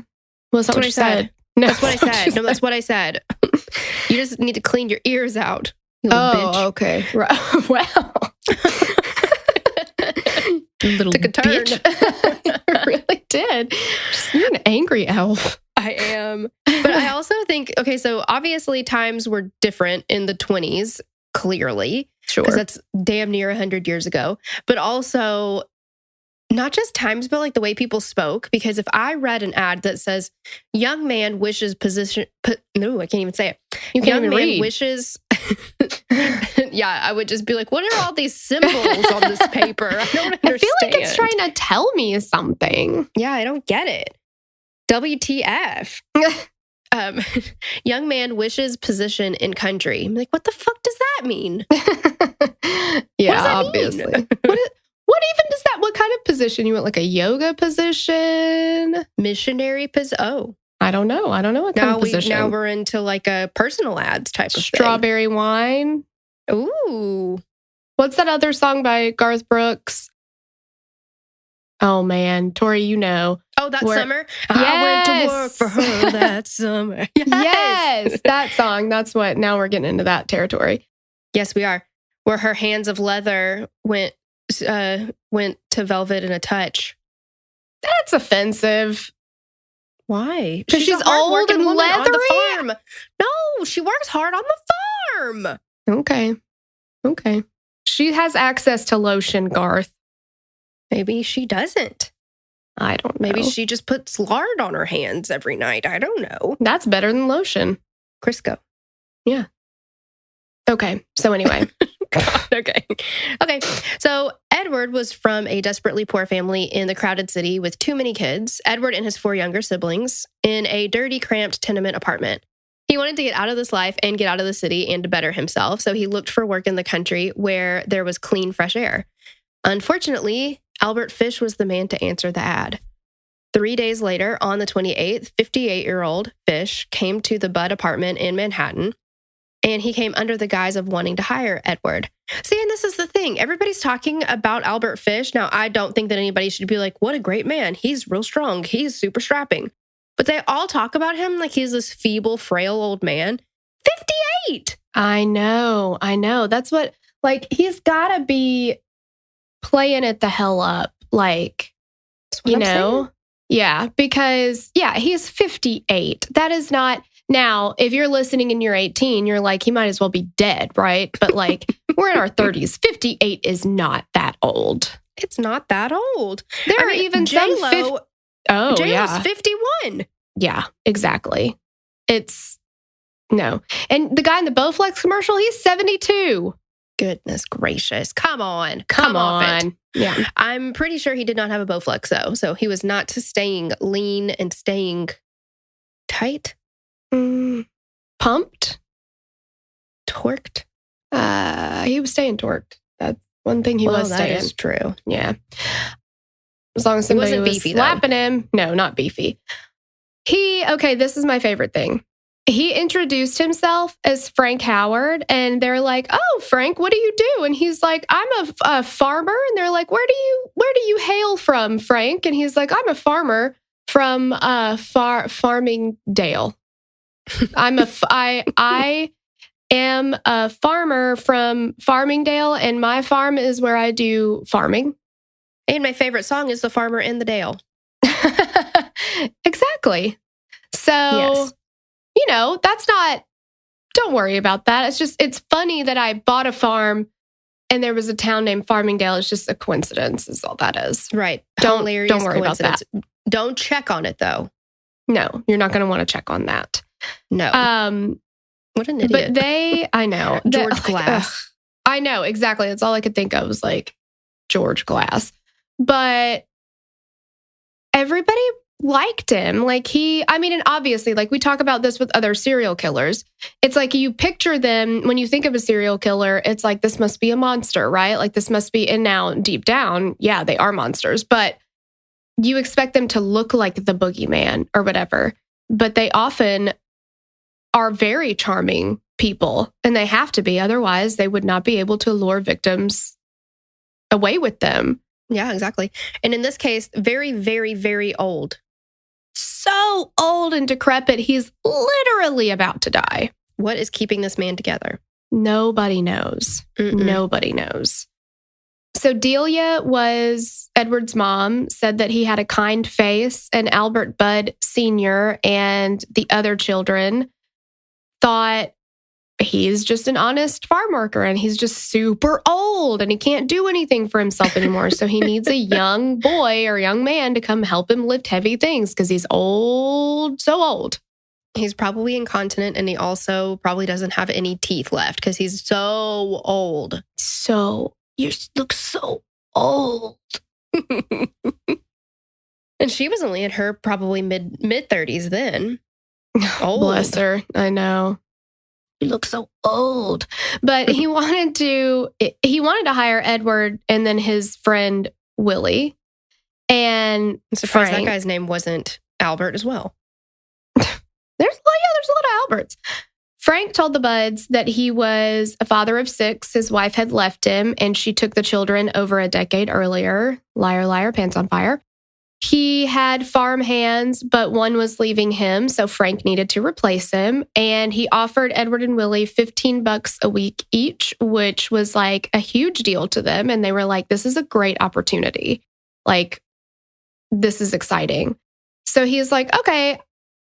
Well, that's what I said. No, that's what I said. No, that's what I said. You just need to clean your ears out. You little bitch. Okay. Wow. Little took a turn. It really did. You're an angry elf. I am. But I also think, okay, so obviously times were different in the 20s, clearly. Sure. Because that's damn near 100 years ago. But also, not just times, but the way people spoke. Because if I read an ad that says, young man wishes position... no, I can't even say it. You can't even read. Wishes... Yeah, I would just be like, what are all these symbols on this paper? I don't understand. I feel like it's trying to tell me something. Yeah, I don't get it. WTF. Young man wishes position in country. I'm like, what the fuck does that mean? Yeah, obviously. Mean? What even does that, what kind of position? You want a yoga position? Missionary position? Oh. I don't know. I don't know what kind of position. Now we're into a personal ads type of Strawberry thing. wine. Ooh. What's that other song by Garth Brooks? Oh, man. Tori, you know. Oh, that summer? Yes. I went to work for her that summer. Yes, that song. That's what, now we're getting into that territory. Yes, we are. Where her hands of leather went to velvet in a touch. That's offensive. Why? Because she's a hard old working and woman on the leathery? farm. No, she works hard on the farm. Okay. She has access to lotion, Garth. Maybe she doesn't. I don't know. Maybe she just puts lard on her hands every night. I don't know. That's better than lotion. Crisco. Yeah. Okay. So anyway. Okay. So Edward was from a desperately poor family in the crowded city with too many kids. Edward and his 4 younger siblings in a dirty, cramped tenement apartment. He wanted to get out of this life and get out of the city and to better himself. So he looked for work in the country where there was clean, fresh air. Unfortunately, Albert Fish was the man to answer the ad. 3 days later, on the 28th, 58-year-old Fish came to the Budd apartment in Manhattan, and he came under the guise of wanting to hire Edward. See, and this is the thing. Everybody's talking about Albert Fish. Now, I don't think that anybody should be like, what a great man. He's real strong. He's super strapping. But they all talk about him like he's this feeble, frail old man. 58! I know. That's what, like, he's got to be playing it the hell up. Like, you know? Yeah, because, he's 58. That is not... Now, if you're listening and you're 18, you're like, he might as well be dead, right? But like, we're in our 30s. 58 is not that old. It's not that old. There are even J-Lo. J-Lo's 51. Yeah, exactly. It's no. And the guy in the Bowflex commercial, he's 72. Goodness gracious. Come on. Off it. Yeah. I'm pretty sure he did not have a Bowflex though. So he was not staying lean and staying tight. Pumped? Torqued? He was staying torqued. That's one thing he was staying. That is true. Yeah. As long as somebody was beefy, slapping him. No, not beefy. This is my favorite thing. He introduced himself as Frank Howard, and they're like, "Oh, Frank, what do you do?" And he's like, "I'm a farmer." And they're like, "Where do you hail from, Frank?" And he's like, "I'm a farmer from Farmingdale. I am a farmer from Farmingdale, and my farm is where I do farming." And my favorite song is "The Farmer in the Dale." Exactly. So, yes. That's not, don't worry about that. It's funny that I bought a farm and there was a town named Farmingdale. It's just a coincidence is all that is. Right. Don't worry about that. Don't check on it though. No, you're not going to want to check on that. No. What an idiot. But I know. George Glass. I know, exactly. That's all I could think of was like George Glass. But everybody liked him. And obviously, like we talk about this with other serial killers. It's like you picture them, when you think of a serial killer, it's like, this must be a monster, right? Like this must be, and now deep down, yeah, they are monsters, but you expect them to look like the boogeyman or whatever. But they often are very charming people, and they have to be. Otherwise, they would not be able to lure victims away with them. Yeah, exactly. And in this case, very, very, very old. So old and decrepit, he's literally about to die. What is keeping this man together? Nobody knows. Nobody knows. So Delia was Edward's mom, said that he had a kind face, and Albert Budd Sr. and the other children thought he's just an honest farm worker and he's just super old and he can't do anything for himself anymore. So he needs a young boy or young man to come help him lift heavy things because he's old, so old. He's probably incontinent, and he also probably doesn't have any teeth left because he's so old. You look so old. And she was only in her probably mid-30s then. Old. Bless her. I know. You look so old. But he wanted to hire Edward and then his friend Willie. And I'm surprised that guy's name wasn't Albert as well. There's a lot of Alberts. Frank told the Budds that he was a father of 6. His wife had left him, and she took the children over a decade earlier. Liar, liar, pants on fire. He had farm hands, but one was leaving him, so Frank needed to replace him. And he offered Edward and Willie $15 a week each, which was like a huge deal to them. And they were like, this is a great opportunity. Like, this is exciting. So he's like, okay,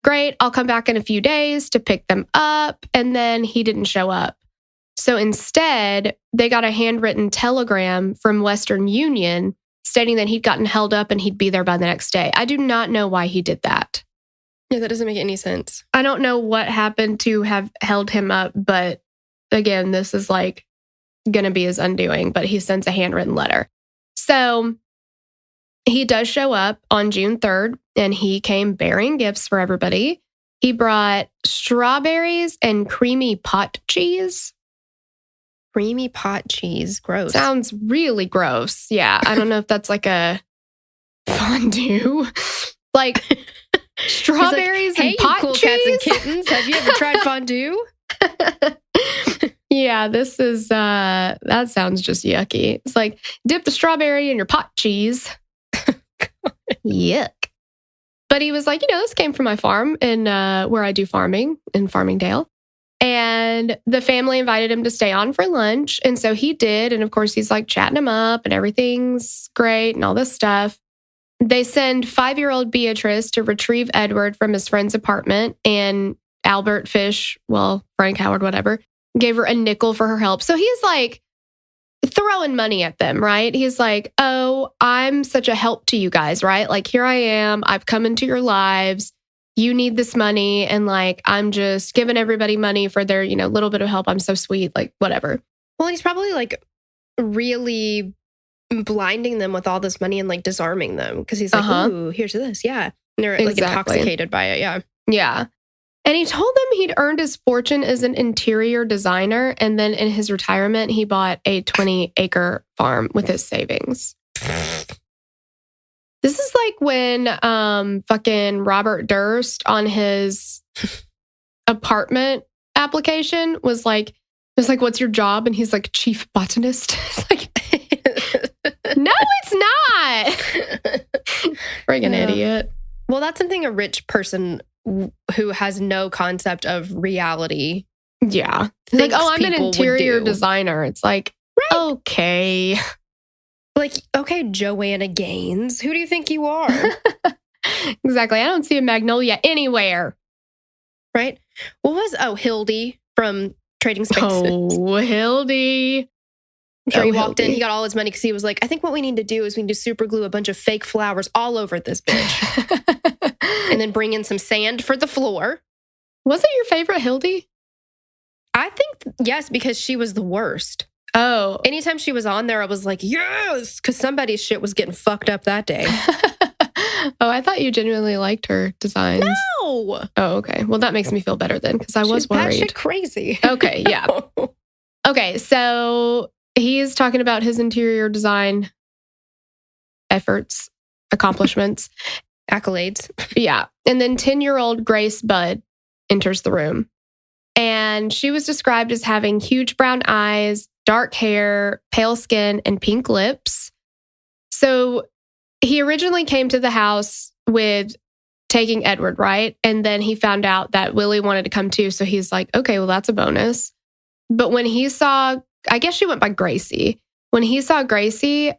great. I'll come back in a few days to pick them up. And then he didn't show up. So instead, they got a handwritten telegram from Western Union stating that he'd gotten held up and he'd be there by the next day. I do not know why he did that. Yeah, that doesn't make any sense. I don't know what happened to have held him up, but again, this is like going to be his undoing, but he sends a handwritten letter. So he does show up on June 3rd, and he came bearing gifts for everybody. He brought strawberries and creamy pot cheese. Creamy pot cheese. Gross. Sounds really gross. Yeah. I don't know if that's like a fondue. Like strawberries like, and pot cool cheese. Cats and kittens. Have you ever tried fondue? Yeah, this is, that sounds just yucky. It's like, dip the strawberry in your pot cheese. Yuck. But he was like, this came from my farm in where I do farming in Farmingdale. And the family invited him to stay on for lunch. And so he did. And of course, he's like chatting him up and everything's great and all this stuff. They send 5-year-old Beatrice to retrieve Edward from his friend's apartment. And Albert Fish, Frank Howard, whatever, gave her a nickel for her help. So he's like throwing money at them, right? He's like, oh, I'm such a help to you guys, right? Like, here I am. I've come into your lives. You need this money. And like, I'm just giving everybody money for their, little bit of help. I'm so sweet, like whatever. Well, he's probably like really blinding them with all this money and like disarming them because he's like, ooh, here's this. Yeah. And they're like intoxicated by it. Yeah. Yeah. And he told them he'd earned his fortune as an interior designer. And then in his retirement, he bought a 20-acre farm with his savings. This is like when fucking Robert Durst on his apartment application was like, what's your job? And he's like, chief botanist. It's like, no, it's not. Friggin' idiot. Well, that's something a rich person who has no concept of reality. Yeah. Like, oh, I'm an interior designer. It's like, right. Okay. Like, okay, Joanna Gaines, who do you think you are? Exactly. I don't see a magnolia anywhere. Right? What was, Hildy from Trading Spaces? Oh, Hildy. I'm sure he walked in, he got all his money because he was like, I think what we need to do is we need to super glue a bunch of fake flowers all over this bitch. And then bring in some sand for the floor. Was it your favorite Hildy? I think, yes, because she was the worst. Oh. Anytime she was on there, I was like, yes, because somebody's shit was getting fucked up that day. Oh, I thought you genuinely liked her designs. No. Oh, okay. Well, that makes me feel better then because I was worried. She's batshit crazy. Okay, yeah. Okay, so he's talking about his interior design efforts, accomplishments. Accolades. Yeah. And then 10-year-old Grace Budd enters the room. And she was described as having huge brown eyes, dark hair, pale skin, and pink lips. So he originally came to the house with taking Edward, right? And then he found out that Willie wanted to come too. So he's like, okay, well, that's a bonus. But when he saw, I guess she went by Gracie. When he saw Gracie,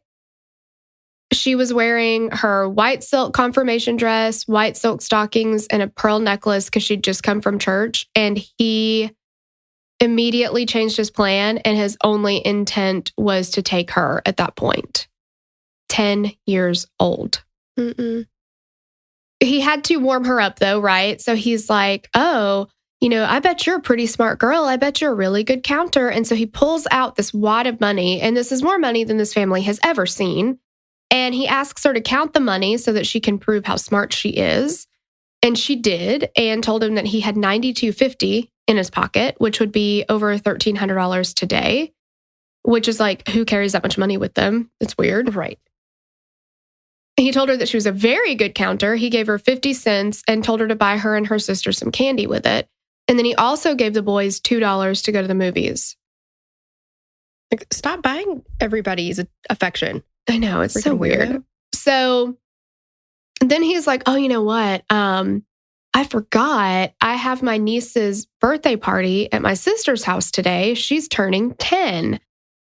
she was wearing her white silk confirmation dress, white silk stockings, and a pearl necklace because she'd just come from church. And he immediately changed his plan, and his only intent was to take her at that point. 10 years old. Mm-mm. He had to warm her up, though, right? So he's like, oh, I bet you're a pretty smart girl. I bet you're a really good counter. And so he pulls out this wad of money, and this is more money than this family has ever seen. And he asks her to count the money so that she can prove how smart she is. And she did, and told him that he had $92.50 in his pocket, which would be over $1,300 today, which is like, who carries that much money with them? It's weird. Right. He told her that she was a very good counter. He gave her 50 cents and told her to buy her and her sister some candy with it. And then he also gave the boys $2 to go to the movies. Like, stop buying everybody's affection. I know, it's so weird. Weirdo. So then he's like, oh, you know what? I forgot I have my niece's birthday party at my sister's house today. She's turning 10.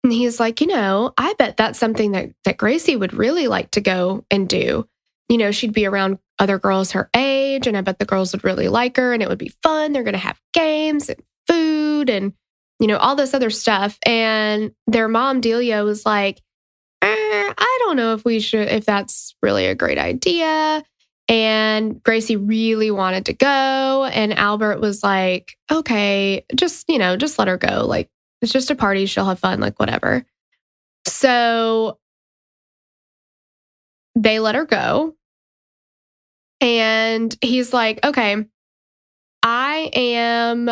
And he's like, I bet that's something that Gracie would really like to go and do. She'd be around other girls her age, and I bet the girls would really like her and it would be fun. They're going to have games and food and, all this other stuff. And their mom, Delia, was like, I don't know if that's really a great idea. And Gracie really wanted to go. And Albert was like, okay, just let her go. Like, it's just a party. She'll have fun, like, whatever. So they let her go. And he's like, okay, I am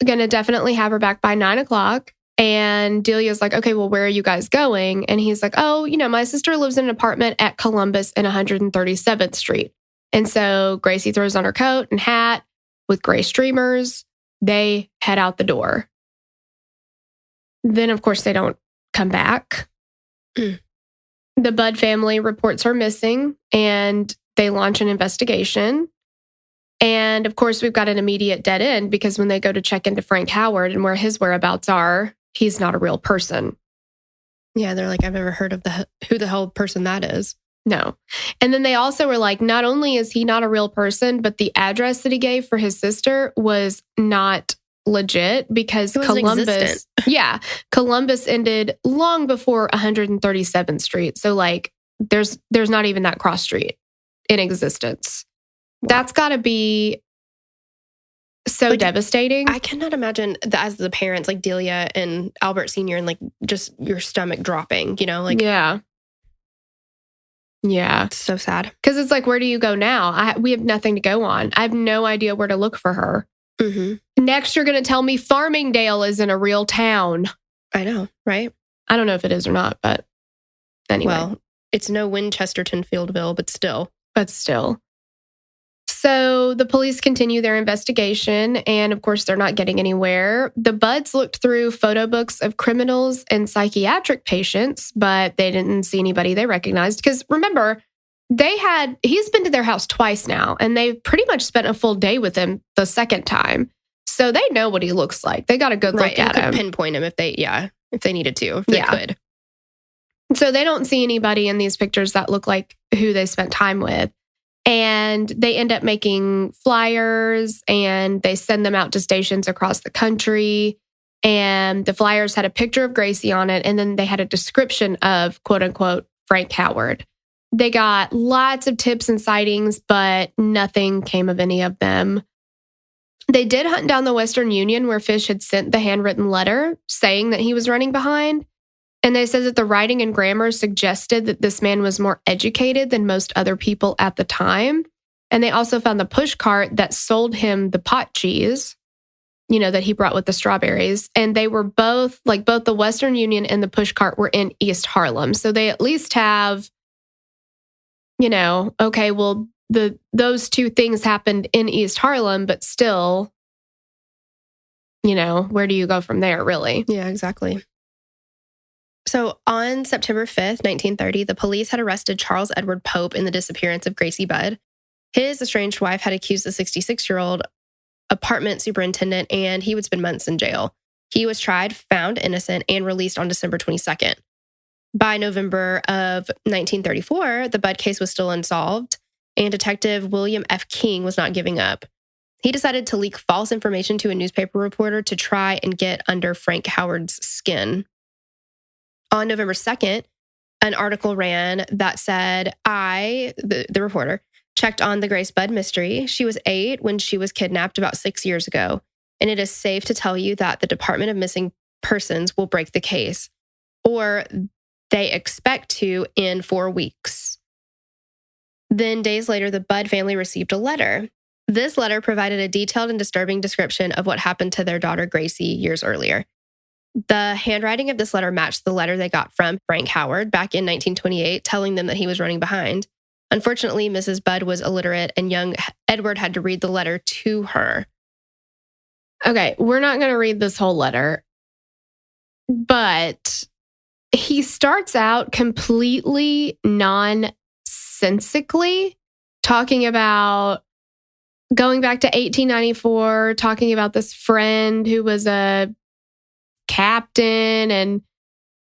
going to definitely have her back by 9:00. And Delia's like, okay, well, where are you guys going? And he's like, oh, my sister lives in an apartment at Columbus and 137th Street. And so Gracie throws on her coat and hat with gray streamers. They head out the door. Then, of course, they don't come back. The Budd family reports her missing and they launch an investigation. And of course, we've got an immediate dead end because when they go to check into Frank Howard and where his whereabouts are, he's not a real person. Yeah, they're like, I've never heard of who the hell person that is. No. And then they also were like, not only is he not a real person, but the address that he gave for his sister was not legit because Columbus, Columbus ended long before 137th Street. So like, there's not even that cross street in existence. Wow. That's got to be so devastating. I cannot imagine as the parents, like Delia and Albert Sr., and like just your stomach dropping, like. Yeah. It's so sad. Because it's like, where do you go now? We have nothing to go on. I have no idea where to look for her. Mm-hmm. Next, you're going to tell me Farmingdale isn't a real town. I know, right? I don't know if it is or not, but anyway. Well, it's no Winchesterton Fieldville, but still. So the police continue their investigation, and of course, they're not getting anywhere. The Budds looked through photo books of criminals and psychiatric patients, but they didn't see anybody they recognized. Because remember, he's been to their house twice now, and they pretty much spent a full day with him the second time. So they know what he looks like. They got a good look at him. Pinpoint him if they needed to, if they could. So they don't see anybody in these pictures that look like who they spent time with. And they end up making flyers and they send them out to stations across the country. And the flyers had a picture of Gracie on it. And then they had a description of, quote unquote, Frank Howard. They got lots of tips and sightings, but nothing came of any of them. They did hunt down the Western Union where Fish had sent the handwritten letter saying that he was running behind. And they said that the writing and grammar suggested that this man was more educated than most other people at the time. And they also found the push cart that sold him the pot cheese, that he brought with the strawberries. And they were both the Western Union and the push cart were in East Harlem. So they at least have, okay, well, those two things happened in East Harlem, but still, where do you go from there, really? Yeah, exactly. So on September 5th, 1930, the police had arrested Charles Edward Pope in the disappearance of Gracie Budd. His estranged wife had accused the 66-year-old apartment superintendent, and he would spend months in jail. He was tried, found innocent, and released on December 22nd. By November of 1934, the Budd case was still unsolved, and Detective William F. King was not giving up. He decided to leak false information to a newspaper reporter to try and get under Frank Howard's skin. On November 2nd, an article ran that said, the reporter, checked on the Grace Budd mystery. She was 8 when she was kidnapped about 6 years ago. And it is safe to tell you that the Department of Missing Persons will break the case, or they expect to in 4 weeks. Then days later, the Budd family received a letter. This letter provided a detailed and disturbing description of what happened to their daughter Gracie years earlier. The handwriting of this letter matched the letter they got from Frank Howard back in 1928, telling them that he was running behind. Unfortunately, Mrs. Budd was illiterate, and young Edward had to read the letter to her. Okay, we're not going to read this whole letter, but he starts out completely nonsensically talking about going back to 1894, talking about this friend who was a captain and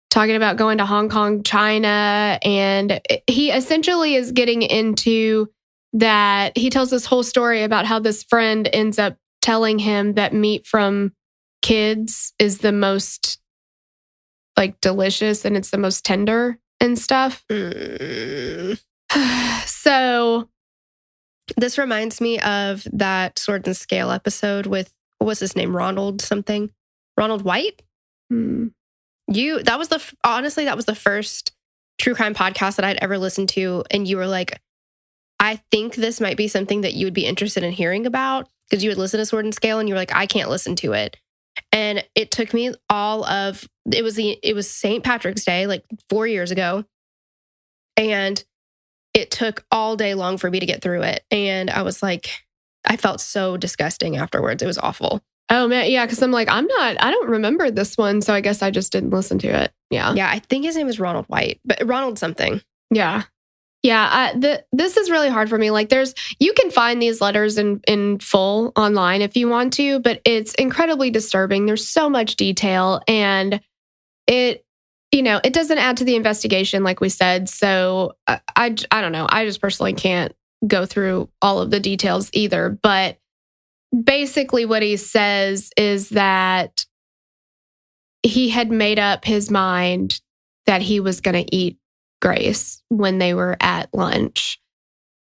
talking about going to Hong Kong, China. And he essentially is getting into that he tells this whole story about how this friend ends up telling him that meat from kids is the most like delicious and it's the most tender and stuff. So this reminds me of that Sword and Scale episode with, what was his name? Ronald something? Ronald White? That was the first true crime podcast that I'd ever listened to. And you were like, I think this might be something that you would be interested in hearing about, because you would listen to Sword and Scale and you were like, I can't listen to it. And it took me it was St. Patrick's Day, like 4 years ago. And it took all day long for me to get through it. And I was like, I felt so disgusting afterwards. It was awful. Oh man, yeah, because I'm like, I don't remember this one, so I guess I just didn't listen to it. Yeah. Yeah, I think his name is Ronald White, but Ronald something. Yeah. Yeah, this is really hard for me. Like you can find these letters in full online if you want to, but it's incredibly disturbing. There's so much detail and it doesn't add to the investigation like we said. So I don't know. I just personally can't go through all of the details either. But basically what he says is that he had made up his mind that he was going to eat Grace when they were at lunch.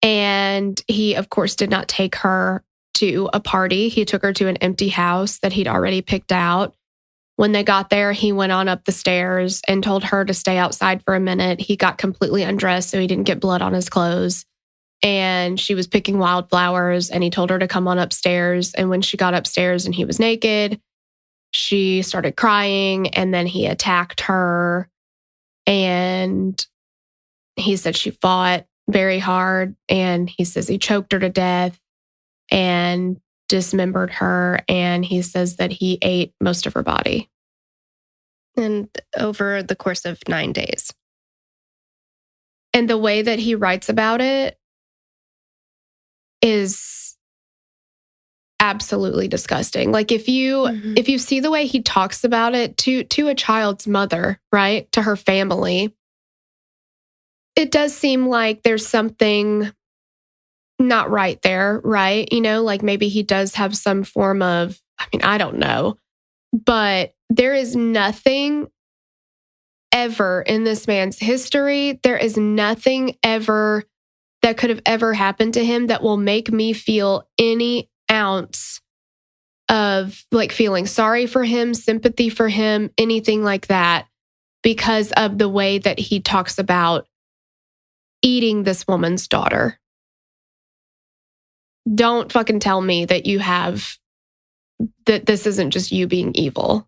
And he, of course, did not take her to a party. He took her to an empty house that he'd already picked out. When they got there, he went on up the stairs and told her to stay outside for a minute. He got completely undressed so he didn't get blood on his clothes. And she was picking wildflowers and he told her to come on upstairs. And when she got upstairs and he was naked, she started crying and then he attacked her. And he said she fought very hard. And he says he choked her to death and dismembered her. And he says that he ate most of her body. And over the course of 9 days. And the way that he writes about it is absolutely disgusting. Like if you see the way he talks about it to a child's mother, right? To her family, it does seem like there's something not right there, right? Like maybe he does have some form of, I don't know, but there is nothing ever in this man's history. There is nothing ever that could have ever happened to him that will make me feel any ounce of like feeling sorry for him, sympathy for him, anything like that, because of the way that he talks about eating this woman's daughter. Don't fucking tell me that that this isn't just you being evil.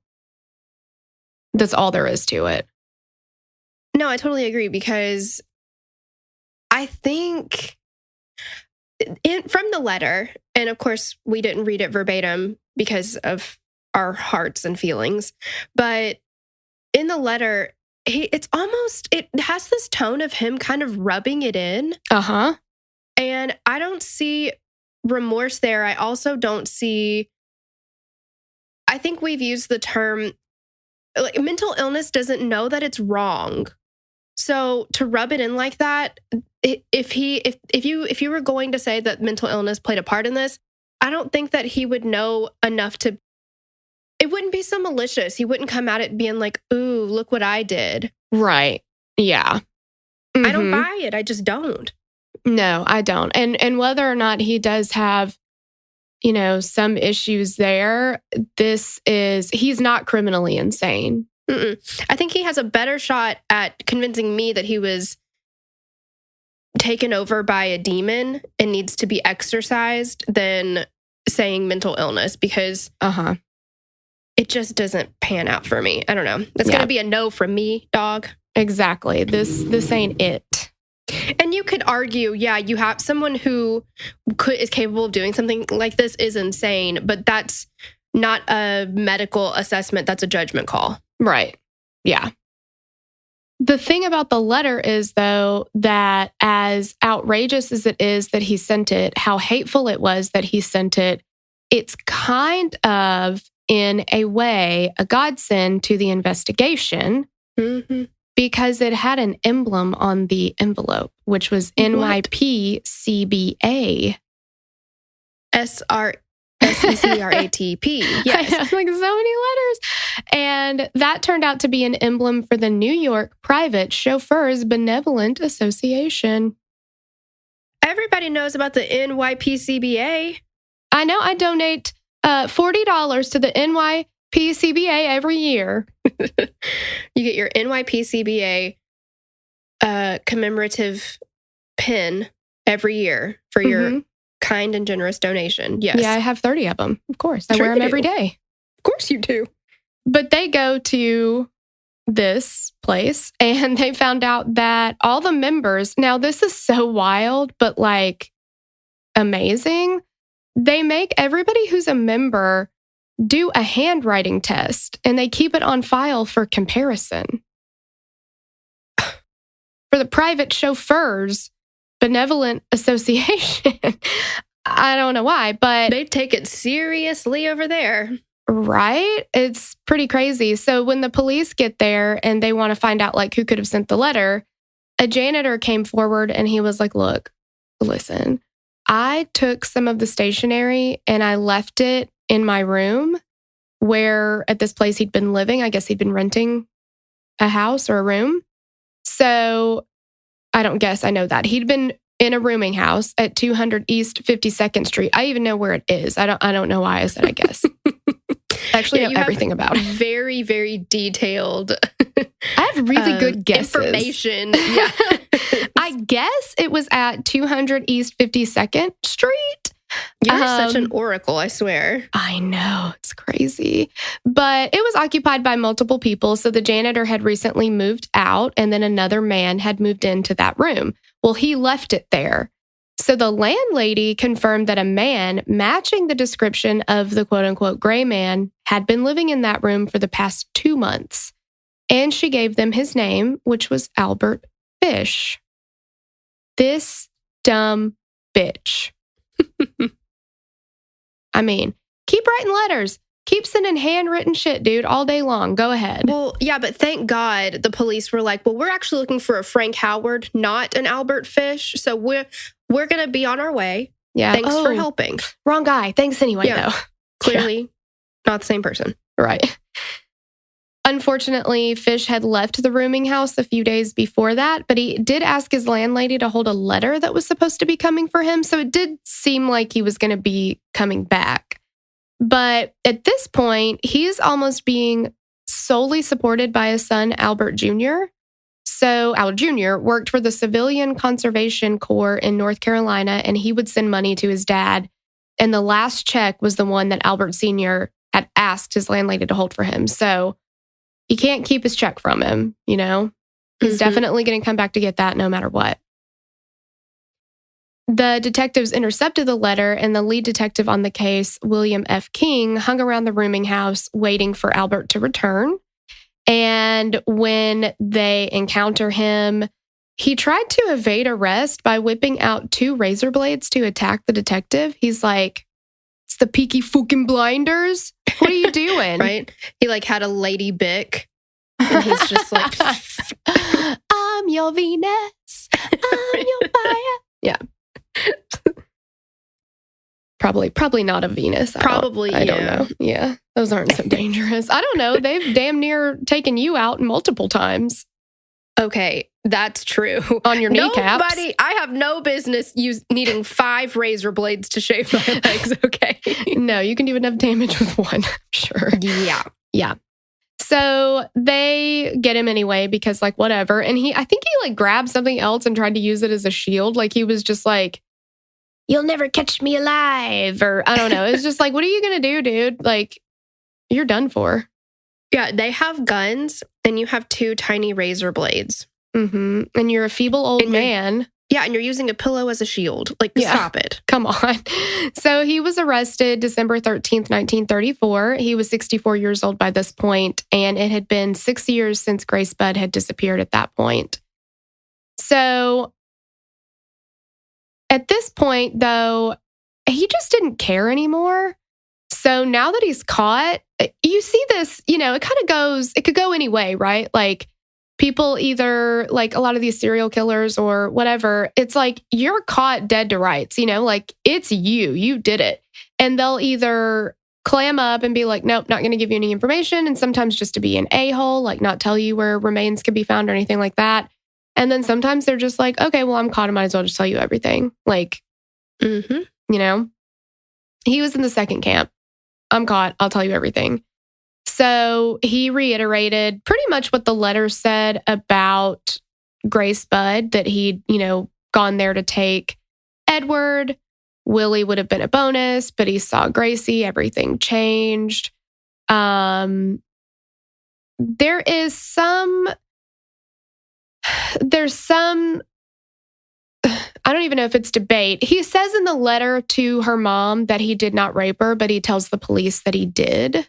That's all there is to it. No, I totally agree, because I think from the letter, and of course we didn't read it verbatim because of our hearts and feelings, but in the letter, it has this tone of him kind of rubbing it in. And I don't see remorse there. I also don't see, I think we've used the term, like, mental illness doesn't know that it's wrong. So to rub it in like that, if you were going to say that mental illness played a part in this, I don't think that he would know enough to, it wouldn't be so malicious. He wouldn't come at it being like, ooh, look what I did. Right. Yeah. I don't buy it. I just don't. No, I don't. And whether or not he does have, some issues there, he's not criminally insane. I think he has a better shot at convincing me that he was taken over by a demon and needs to be exorcised than saying mental illness, because it just doesn't pan out for me. I don't know. It's going to be a no from me, dog. Exactly. This ain't it. And you could argue, you have someone who is capable of doing something like this is insane, but that's not a medical assessment. That's a judgment call. Right. Yeah. The thing about the letter is, though, that as outrageous as it is that he sent it, how hateful it was that he sent it, it's kind of, in a way, a godsend to the investigation. because it had an emblem on the envelope, which was NYPCBA. SECRATP. Yes. Like so many letters. And that turned out to be an emblem for the New York Private Chauffeurs Benevolent Association. Everybody knows about the NYPCBA. I know. I donate $40 to the NYPCBA every year. You get your NYPCBA commemorative pin every year for your kind and generous donation. Yes. Yeah, I have 30 of them. Of course. I Sure wear them you every do. day. Of course you do. But they go to this place and they found out that all the members, now this is so wild, but like amazing. They make everybody who's a member do a handwriting test and they keep it on file for comparison. For the Private Chauffeurs Benevolent Association. I don't know why, but They take it seriously over there. right? It's pretty crazy. So when the police get there and they want to find out like who could have sent the letter, a janitor came forward and he was like, look, listen, I took some of the stationery and I left it in my room where at this place he'd been living. I guess he'd been renting a house or a room. So I know that. He'd been in a rooming house at 200 East 52nd Street. I even know where it is. I don't know why I said I guess. I actually know everything about it. Very, very detailed. I have really good guesses. Information. Yeah. I guess it was at 200 East 52nd Street. You're such an oracle, I swear. I know, it's crazy. But it was occupied by multiple people. So the janitor had recently moved out and then another man had moved into that room. Well, he left it there. So the landlady confirmed that a man matching the description of the quote unquote gray man had been living in that room for the past 2 months. And she gave them his name, which was Albert Fish. This dumb bitch. I mean, keep writing letters. Keep sending handwritten shit, dude, all day long. Go ahead. Well, yeah, but thank God the police were like, well, we're actually looking for a Frank Howard, not an Albert Fish. So we're going to be on our way. Yeah. Thanks for helping. Wrong guy. Thanks anyway, though. Clearly not the same person. Right. Unfortunately, Fish had left the rooming house a few days before that, but he did ask his landlady to hold a letter that was supposed to be coming for him. So it did seem like he was going to be coming back. But at this point, he's almost being solely supported by his son, Albert Jr. So Albert Jr. worked for the Civilian Conservation Corps in North Carolina, and he would send money to his dad. And the last check was the one that Albert Sr. had asked his landlady to hold for him. So he can't keep his check from him, you know? He's definitely going to come back to get that no matter what. The detectives intercepted the letter, and the lead detective on the case, William F. King, hung around the rooming house waiting for Albert to return. And when they encounter him, he tried to evade arrest by whipping out 2 razor blades to attack the detective. He's like, it's the Peaky fucking Blinders. What are you doing? Right? He like had a lady bick. And he's just like, I'm your Venus. I'm your fire. Yeah. Probably not a Venus. I don't know. Yeah. Those aren't so dangerous. I don't know. They've damn near taken you out multiple times. Okay, that's true. On your kneecaps. I have no business needing 5 razor blades to shave my legs, okay? No, you can do enough damage with one, sure. Yeah. So they get him anyway because like whatever. And I think he like grabbed something else and tried to use it as a shield. Like he was just like, you'll never catch me alive. Or I don't know. It's just like, what are you going to do, dude? Like, you're done for. Yeah, they have guns and you have 2 tiny razor blades. Mm-hmm. And you're a feeble old man. Yeah, and you're using a pillow as a shield. Like, stop it. Come on. So he was arrested December 13th, 1934. He was 64 years old by this point, and it had been 6 years since Grace Budd had disappeared at that point. So at this point, though, he just didn't care anymore. So now that he's caught, you see this, it kind of goes, it could go any way, right? Like people either like a lot of these serial killers or whatever, it's like you're caught dead to rights, like it's you did it. And they'll either clam up and be like, nope, not going to give you any information. And sometimes just to be an a-hole, like not tell you where remains can be found or anything like that. And then sometimes they're just like, okay, well, I'm caught. I might as well just tell you everything. Like, he was in the second camp. I'm caught. I'll tell you everything. So he reiterated pretty much what the letter said about Grace Budd, that he'd, gone there to take Edward. Willie would have been a bonus, but he saw Gracie. Everything changed. There's some, I don't even know if it's debate. He says in the letter to her mom that he did not rape her, but he tells the police that he did.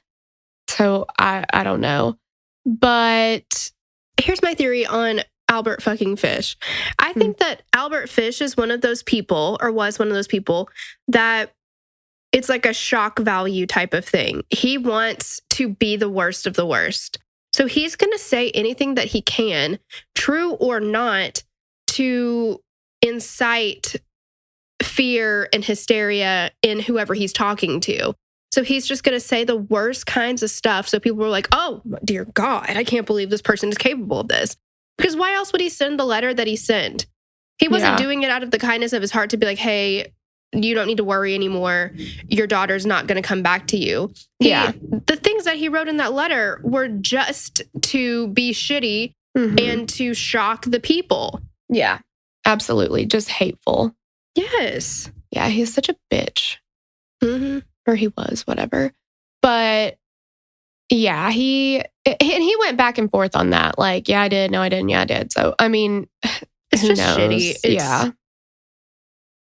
So I don't know. But here's my theory on Albert fucking Fish. I think that Albert Fish is one of those people, or was one of those people, that it's like a shock value type of thing. He wants to be the worst of the worst. So he's going to say anything that he can, true or not, to incite fear and hysteria in whoever he's talking to. So he's just going to say the worst kinds of stuff. So people were like, oh, dear God, I can't believe this person is capable of this. Because why else would he send the letter that he sent? He wasn't doing it out of the kindness of his heart to be like, hey, you don't need to worry anymore. Your daughter's not going to come back to you. The things that he wrote in that letter were just to be shitty and to shock the people. Yeah, absolutely. Just hateful. Yes. Yeah, he's such a bitch. Or he was, whatever. But yeah, he went back and forth on that. Like, yeah, I did. No, I didn't. Yeah, I did. So, I mean, it's just shitty. Yeah.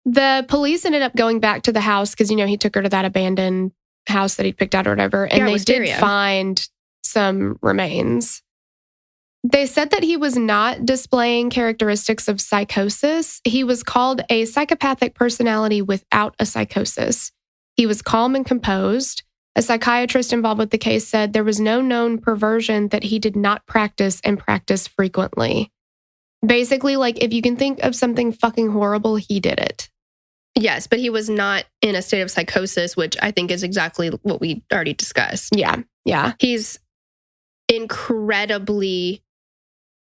The police ended up going back to the house because, he took her to that abandoned house that he'd picked out or whatever. And they did find some remains. They said that he was not displaying characteristics of psychosis. He was called a psychopathic personality without a psychosis. He was calm and composed. A psychiatrist involved with the case said there was no known perversion that he did not practice and practice frequently. Basically, like, if you can think of something fucking horrible, he did it. Yes, but he was not in a state of psychosis, which I think is exactly what we already discussed. Yeah. He's incredibly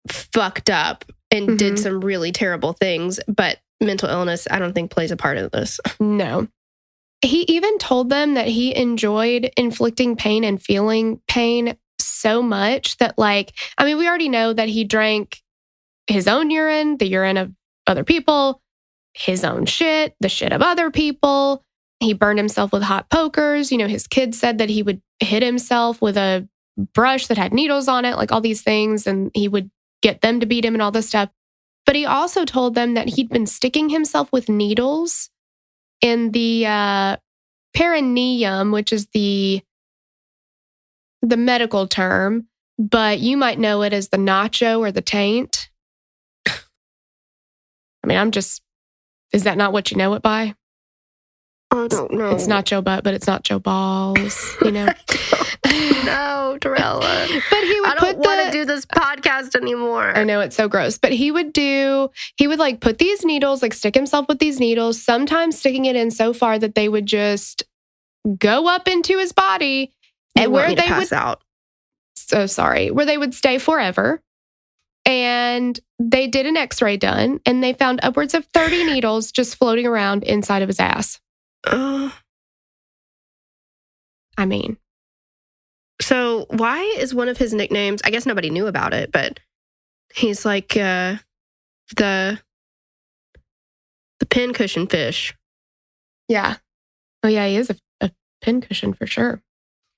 fucked up and did some really terrible things, but mental illness, I don't think, plays a part in this. No. He even told them that he enjoyed inflicting pain and feeling pain so much that, like, I mean, we already know that he drank his own urine, the urine of other people, his own shit, the shit of other people. He burned himself with hot pokers. His kids said that he would hit himself with a brush that had needles on it, like all these things, and he would get them to beat him and all this stuff. But he also told them that he'd been sticking himself with needles in the perineum, which is the medical term, but you might know it as the nacho or the taint. I mean, is that not what you know it by? I don't know. It's nacho butt, but it's nacho balls, No, Torella. But he would I don't want to do this podcast anymore. I know, it's so gross. But he would like put these needles, like stick himself with these needles, sometimes sticking it in so far that they would just go up into his body and where they would pass out. So sorry, where they would stay forever. And they did an x-ray done and they found upwards of 30 needles just floating around inside of his ass. I mean, so why is one of his nicknames, I guess nobody knew about it, but he's like the pincushion fish. Yeah. Oh yeah, he is a pincushion for sure.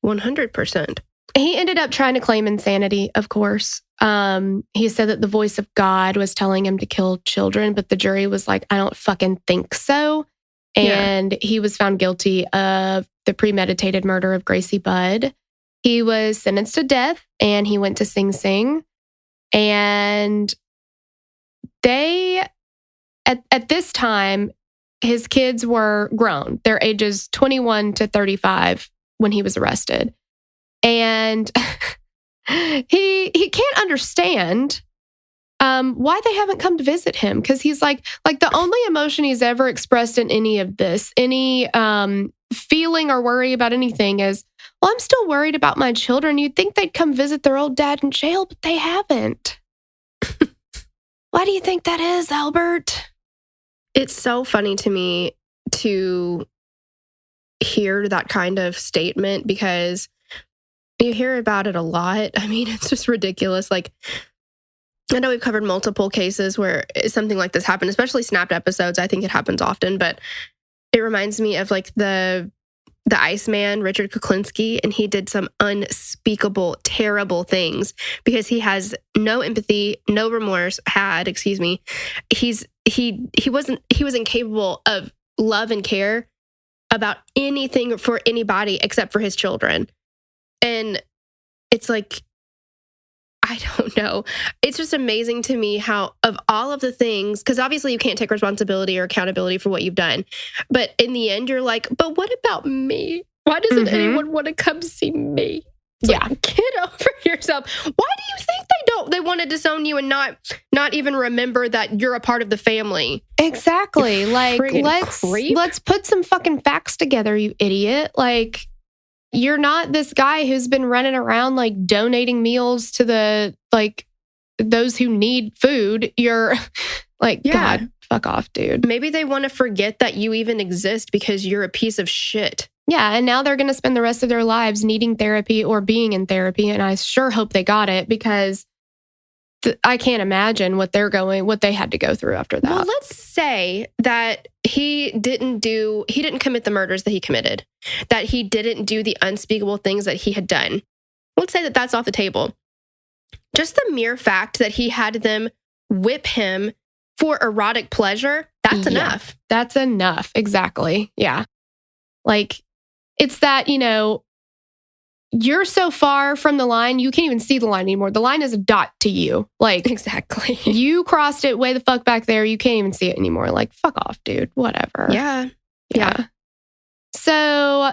100%. He ended up trying to claim insanity, of course. He said that the voice of God was telling him to kill children, but the jury was like, I don't fucking think so. And he was found guilty of the premeditated murder of Gracie Budd. He was sentenced to death and he went to Sing Sing. And they, at this time, his kids were grown. Their ages 21 to 35 when he was arrested. And he can't understand why they haven't come to visit him, because he's like the only emotion he's ever expressed in any of this, any feeling or worry about anything is, well, I'm still worried about my children. You'd think they'd come visit their old dad in jail, but they haven't. Why do you think that is, Albert? It's so funny to me to hear that kind of statement, because you hear about it a lot. I mean, it's just ridiculous. Like, I know we've covered multiple cases where something like this happened, especially snapped episodes. I think it happens often, but it reminds me of like the Iceman, Richard Kuklinski, and he did some unspeakable, terrible things because he has no empathy, no remorse. He was incapable of love and care about anything for anybody except for his children. And it's like, I don't know. It's just amazing to me how, of all of the things, because obviously you can't take responsibility or accountability for what you've done. But in the end, you're like, but what about me? Why doesn't anyone want to come see me? It's like, get over yourself. Why do you think they want to disown you and not even remember that you're a part of the family? Exactly. Like, let's put some fucking facts together, you idiot. Like, you're not this guy who's been running around like donating meals to the those who need food. You're like, God, fuck off, dude. Maybe they want to forget that you even exist because you're a piece of shit. Yeah, and now they're going to spend the rest of their lives needing therapy or being in therapy, and I sure hope they got it, because I can't imagine what they had to go through after that. Well, let's say that he didn't commit the murders that he committed, that he didn't do the unspeakable things that he had done. Let's say that that's off the table. Just the mere fact that he had them whip him for erotic pleasure, that's enough. That's enough. Exactly. Yeah. Like, it's that, you're so far from the line, you can't even see the line anymore. The line is a dot to you. Like, exactly. You crossed it way the fuck back there. You can't even see it anymore. Like, fuck off, dude. Whatever. Yeah. So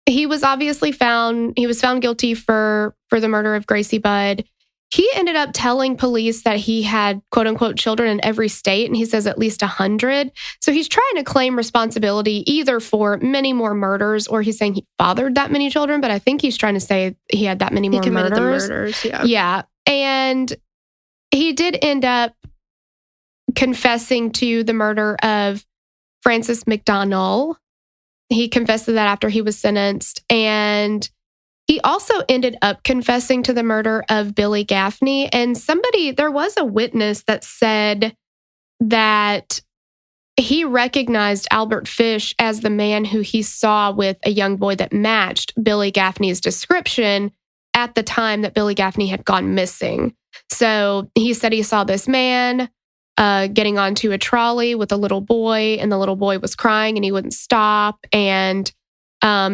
he was obviously found guilty for the murder of Gracie Budd. He ended up telling police that he had, quote unquote, children in every state. And he says at least 100. So he's trying to claim responsibility either for many more murders, or he's saying he fathered that many children. But I think he's trying to say he had that many more murders. The murders. Yeah. And he did end up confessing to the murder of Francis McDonnell. He confessed to that after he was sentenced. And he also ended up confessing to the murder of Billy Gaffney. And there was a witness that said that he recognized Albert Fish as the man who he saw with a young boy that matched Billy Gaffney's description at the time that Billy Gaffney had gone missing. So he said he saw this man getting onto a trolley with a little boy, and the little boy was crying and he wouldn't stop. And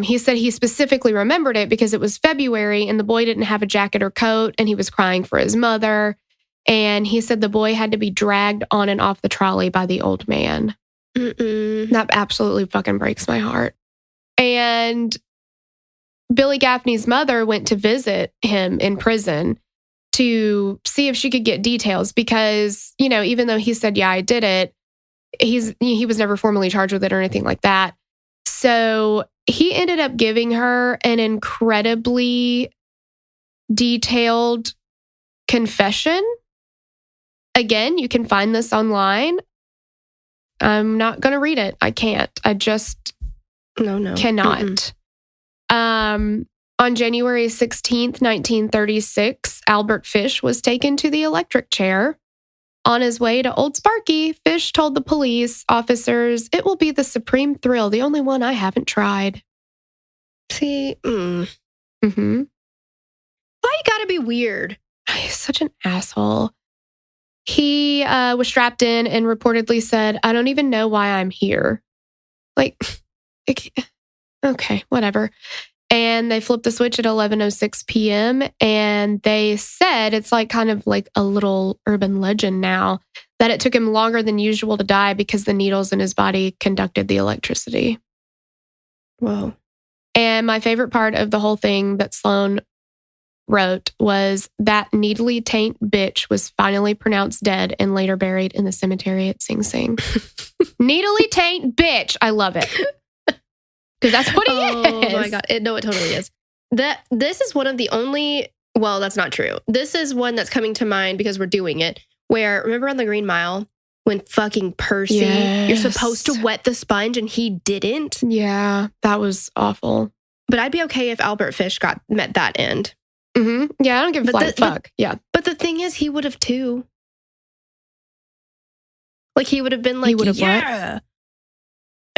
he said he specifically remembered it because it was February and the boy didn't have a jacket or coat and he was crying for his mother. And he said the boy had to be dragged on and off the trolley by the old man. That absolutely fucking breaks my heart. And Billy Gaffney's mother went to visit him in prison to see if she could get details because, even though he said, yeah, I did it, he was never formally charged with it or anything like that. So he ended up giving her an incredibly detailed confession. Again, you can find this online. I'm not going to read it. I can't. I just cannot. On January 16th, 1936, Albert Fish was taken to the electric chair. On his way to Old Sparky, Fish told the police officers, "It will be the supreme thrill, the only one I haven't tried." See? Why you gotta be weird? He's such an asshole. He was strapped in and reportedly said, "I don't even know why I'm here." Like, okay, whatever. And they flipped the switch at 11:06 p.m. And they said, it's like kind of like a little urban legend now, that it took him longer than usual to die because the needles in his body conducted the electricity. Whoa. And my favorite part of the whole thing that Sloan wrote was that needly taint bitch was finally pronounced dead and later buried in the cemetery at Sing Sing. Needly taint bitch. I love it. Because that's what he is. Oh my God. No, it totally is. This is one of the only, well, that's not true. This is one that's coming to mind because we're doing it. Where, remember on the Green Mile when fucking Percy, you're supposed to wet the sponge and he didn't? Yeah, that was awful. But I'd be okay if Albert Fish met that end. Mm-hmm. Yeah, I don't give a flying fuck. Yeah. But the thing is, he would have too. Like, he would have been like, he would have yeah.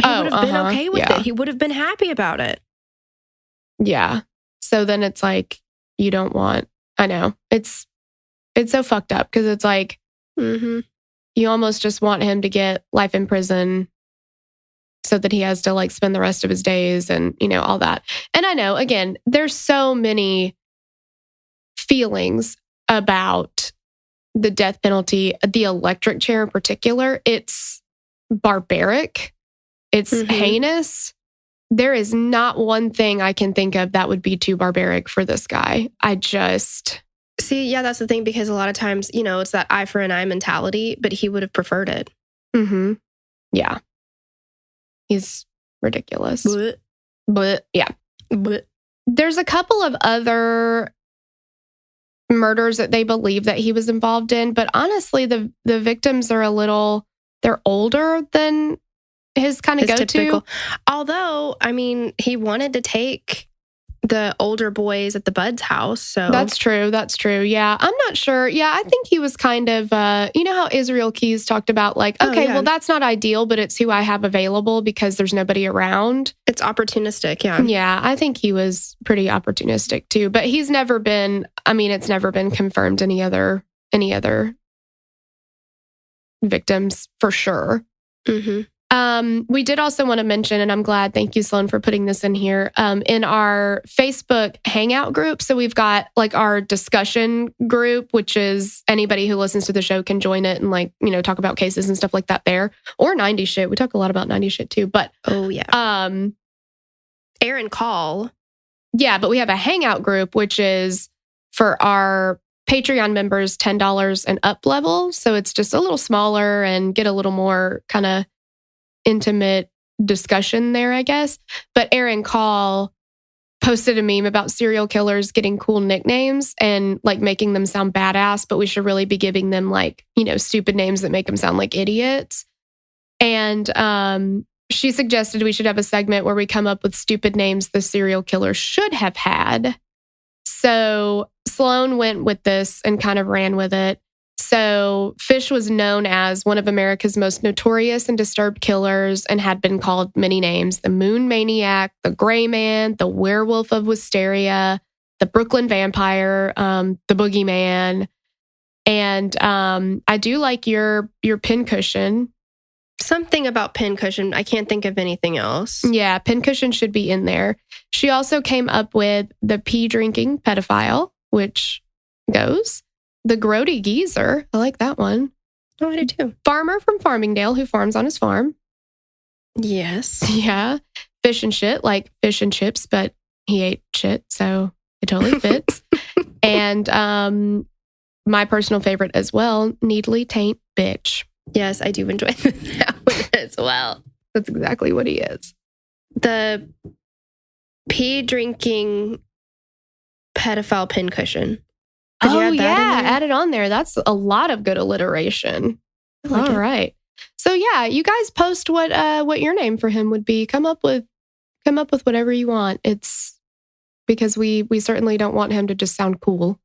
He would have been okay with it. He would have been happy about it. Yeah. So then it's like, you don't want, I know. It's so fucked up because it's like, you almost just want him to get life in prison so that he has to like spend the rest of his days and, you know, all that. And I know, again, there's so many feelings about the death penalty, the electric chair in particular. It's barbaric. It's heinous. There is not one thing I can think of that would be too barbaric for this guy. See, yeah, that's the thing, because a lot of times, you know, it's that eye for an eye mentality, but he would have preferred it. Mm-hmm. Yeah. He's ridiculous. But yeah. There's a couple of other murders that they believe that he was involved in, but honestly, the victims are they're older than his kind of go-to. Although, I mean, he wanted to take the older boys at the Bud's house, so... That's true. Yeah, I'm not sure. Yeah, I think he was kind of, you know how Israel Keyes talked about, like, okay, well, that's not ideal, but it's who I have available because there's nobody around. It's opportunistic, yeah. Yeah, I think he was pretty opportunistic too, but he's never been, I mean, it's never been confirmed any other victims for sure. Mm-hmm. We did also want to mention, and I'm glad, thank you, Sloan, for putting this in here, in our Facebook Hangout group. So we've got like our discussion group, which is anybody who listens to the show can join it and like, you know, talk about cases and stuff like that there, or 90s shit. We talk a lot about 90s shit too, but Aaron Call. Yeah, but we have a Hangout group, which is for our Patreon members, $10 and up level. So it's just a little smaller and get a little more kind of intimate discussion there, I guess. But Aaron Call posted a meme about serial killers getting cool nicknames and like making them sound badass, but we should really be giving them like, you know, stupid names that make them sound like idiots. And she suggested we should have a segment where we come up with stupid names the serial killer should have had. So Sloan went with this and kind of ran with it. So Fish was known as one of America's most notorious and disturbed killers and had been called many names: the Moon Maniac, the Gray Man, the Werewolf of Wisteria, the Brooklyn Vampire, the Boogeyman. And I do like your pincushion. Something about pincushion. I can't think of anything else. Yeah, pincushion should be in there. She also came up with the pee-drinking pedophile, which goes. The Grody Geezer. I like that one. Oh, I do too. Farmer from Farmingdale who farms on his farm. Yes. Yeah. Fish and shit, like fish and chips, but he ate shit, so it totally fits. And my personal favorite as well, Needly Taint Bitch. Yes, I do enjoy that one as well. That's exactly what he is. The pee-drinking pedophile pincushion. Add it on there. That's a lot of good alliteration. All right. So yeah, you guys post what your name for him would be. Come up with whatever you want. It's because we certainly don't want him to just sound cool.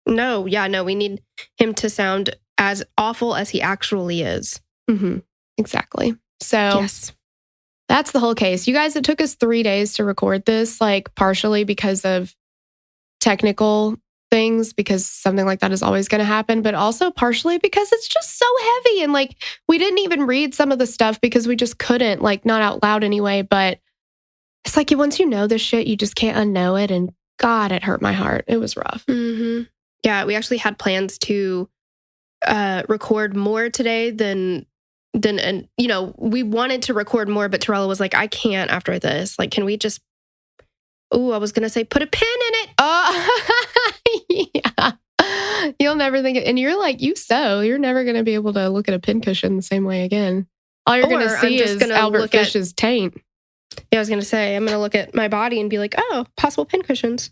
No, we need him to sound as awful as he actually is. Mm-hmm. Exactly. So yes. That's the whole case. You guys, it took us 3 days to record this, like partially because of technical things, because something like that is always going to happen, but also partially because it's just so heavy. And like, we didn't even read some of the stuff because we just couldn't, like, not out loud anyway. But it's like, once you know this shit, you just can't unknow it. And God, it hurt my heart. It was rough. Mm-hmm. Yeah, we actually had plans to record more today than and you know, we wanted to record more, but Torella was like, I can't after this. Like, can we just, I was going to say, put a pin in it. Yeah. You'll never think it. And you're like, you're never going to be able to look at a pincushion the same way again. All you're going to see is Albert Fish's taint. Yeah, I was going to say, I'm going to look at my body and be like, oh, possible pincushions.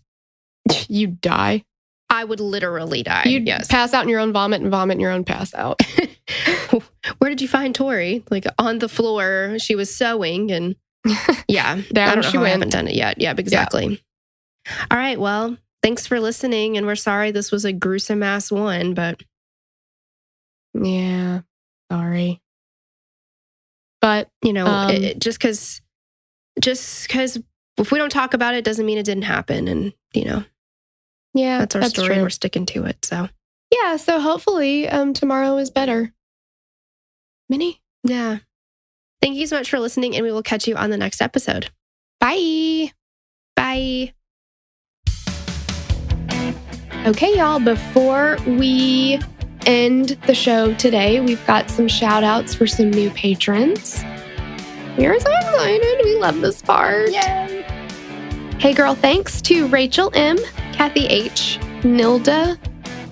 You'd die. I would literally die. You'd pass out in your own vomit and vomit in your own pass out. Where did you find Tori? Like on the floor, she was sewing and yeah. Down I don't know she how went. I haven't done it yet. Yeah, exactly. Yeah. All right, well, thanks for listening. And we're sorry this was a gruesome ass one, but. Yeah, sorry. But, just because if we don't talk about it, doesn't mean it didn't happen. And, yeah, that's our story. True. And we're sticking to it. So, yeah. So hopefully tomorrow is better. Minnie? Yeah. Thank you so much for listening. And we will catch you on the next episode. Bye. Bye. Okay, y'all. Before we end the show today, we've got some shout outs for some new patrons. We're so excited. We love this part. Yay. Hey girl, thanks to Rachel M, Kathy H, Nilda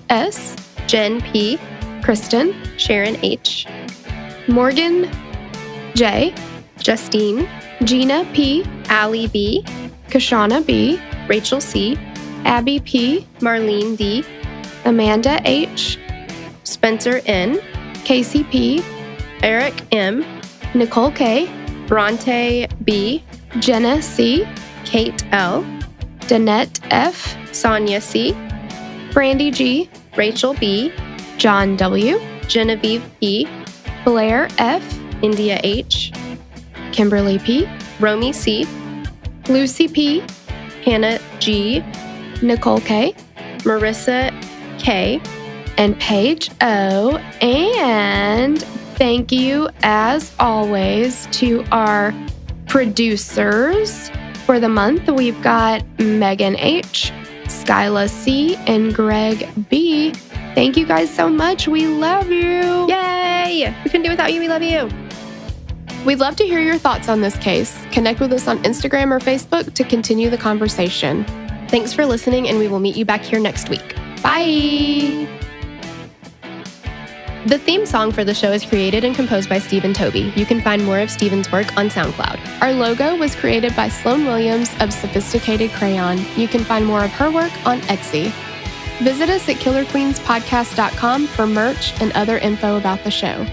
S, Jen P, Kristen, Sharon H, Morgan J, Justine, Gina P, Allie B, Kashana B, Rachel C, Abby P, Marlene D, Amanda H, Spencer N, Casey P, Eric M, Nicole K, Bronte B, Jenna C, Kate L, Danette F, Sonia C, Brandy G, Rachel B, John W, Genevieve P, Blair F, India H, Kimberly P, Romy C, Lucy P, Hannah G, Nicole K, Marissa K, and Paige O. And thank you, as always, to our producers for the month. We've got Megan H, Skyla C, and Greg B. Thank you guys so much. We love you. Yay! We couldn't do it without you. We love you. We'd love to hear your thoughts on this case. Connect with us on Instagram or Facebook to continue the conversation. Thanks for listening, and we will meet you back here next week. Bye! The theme song for the show is created and composed by Stephen Toby. You can find more of Stephen's work on SoundCloud. Our logo was created by Sloan Williams of Sophisticated Crayon. You can find more of her work on Etsy. Visit us at killerqueenspodcast.com for merch and other info about the show.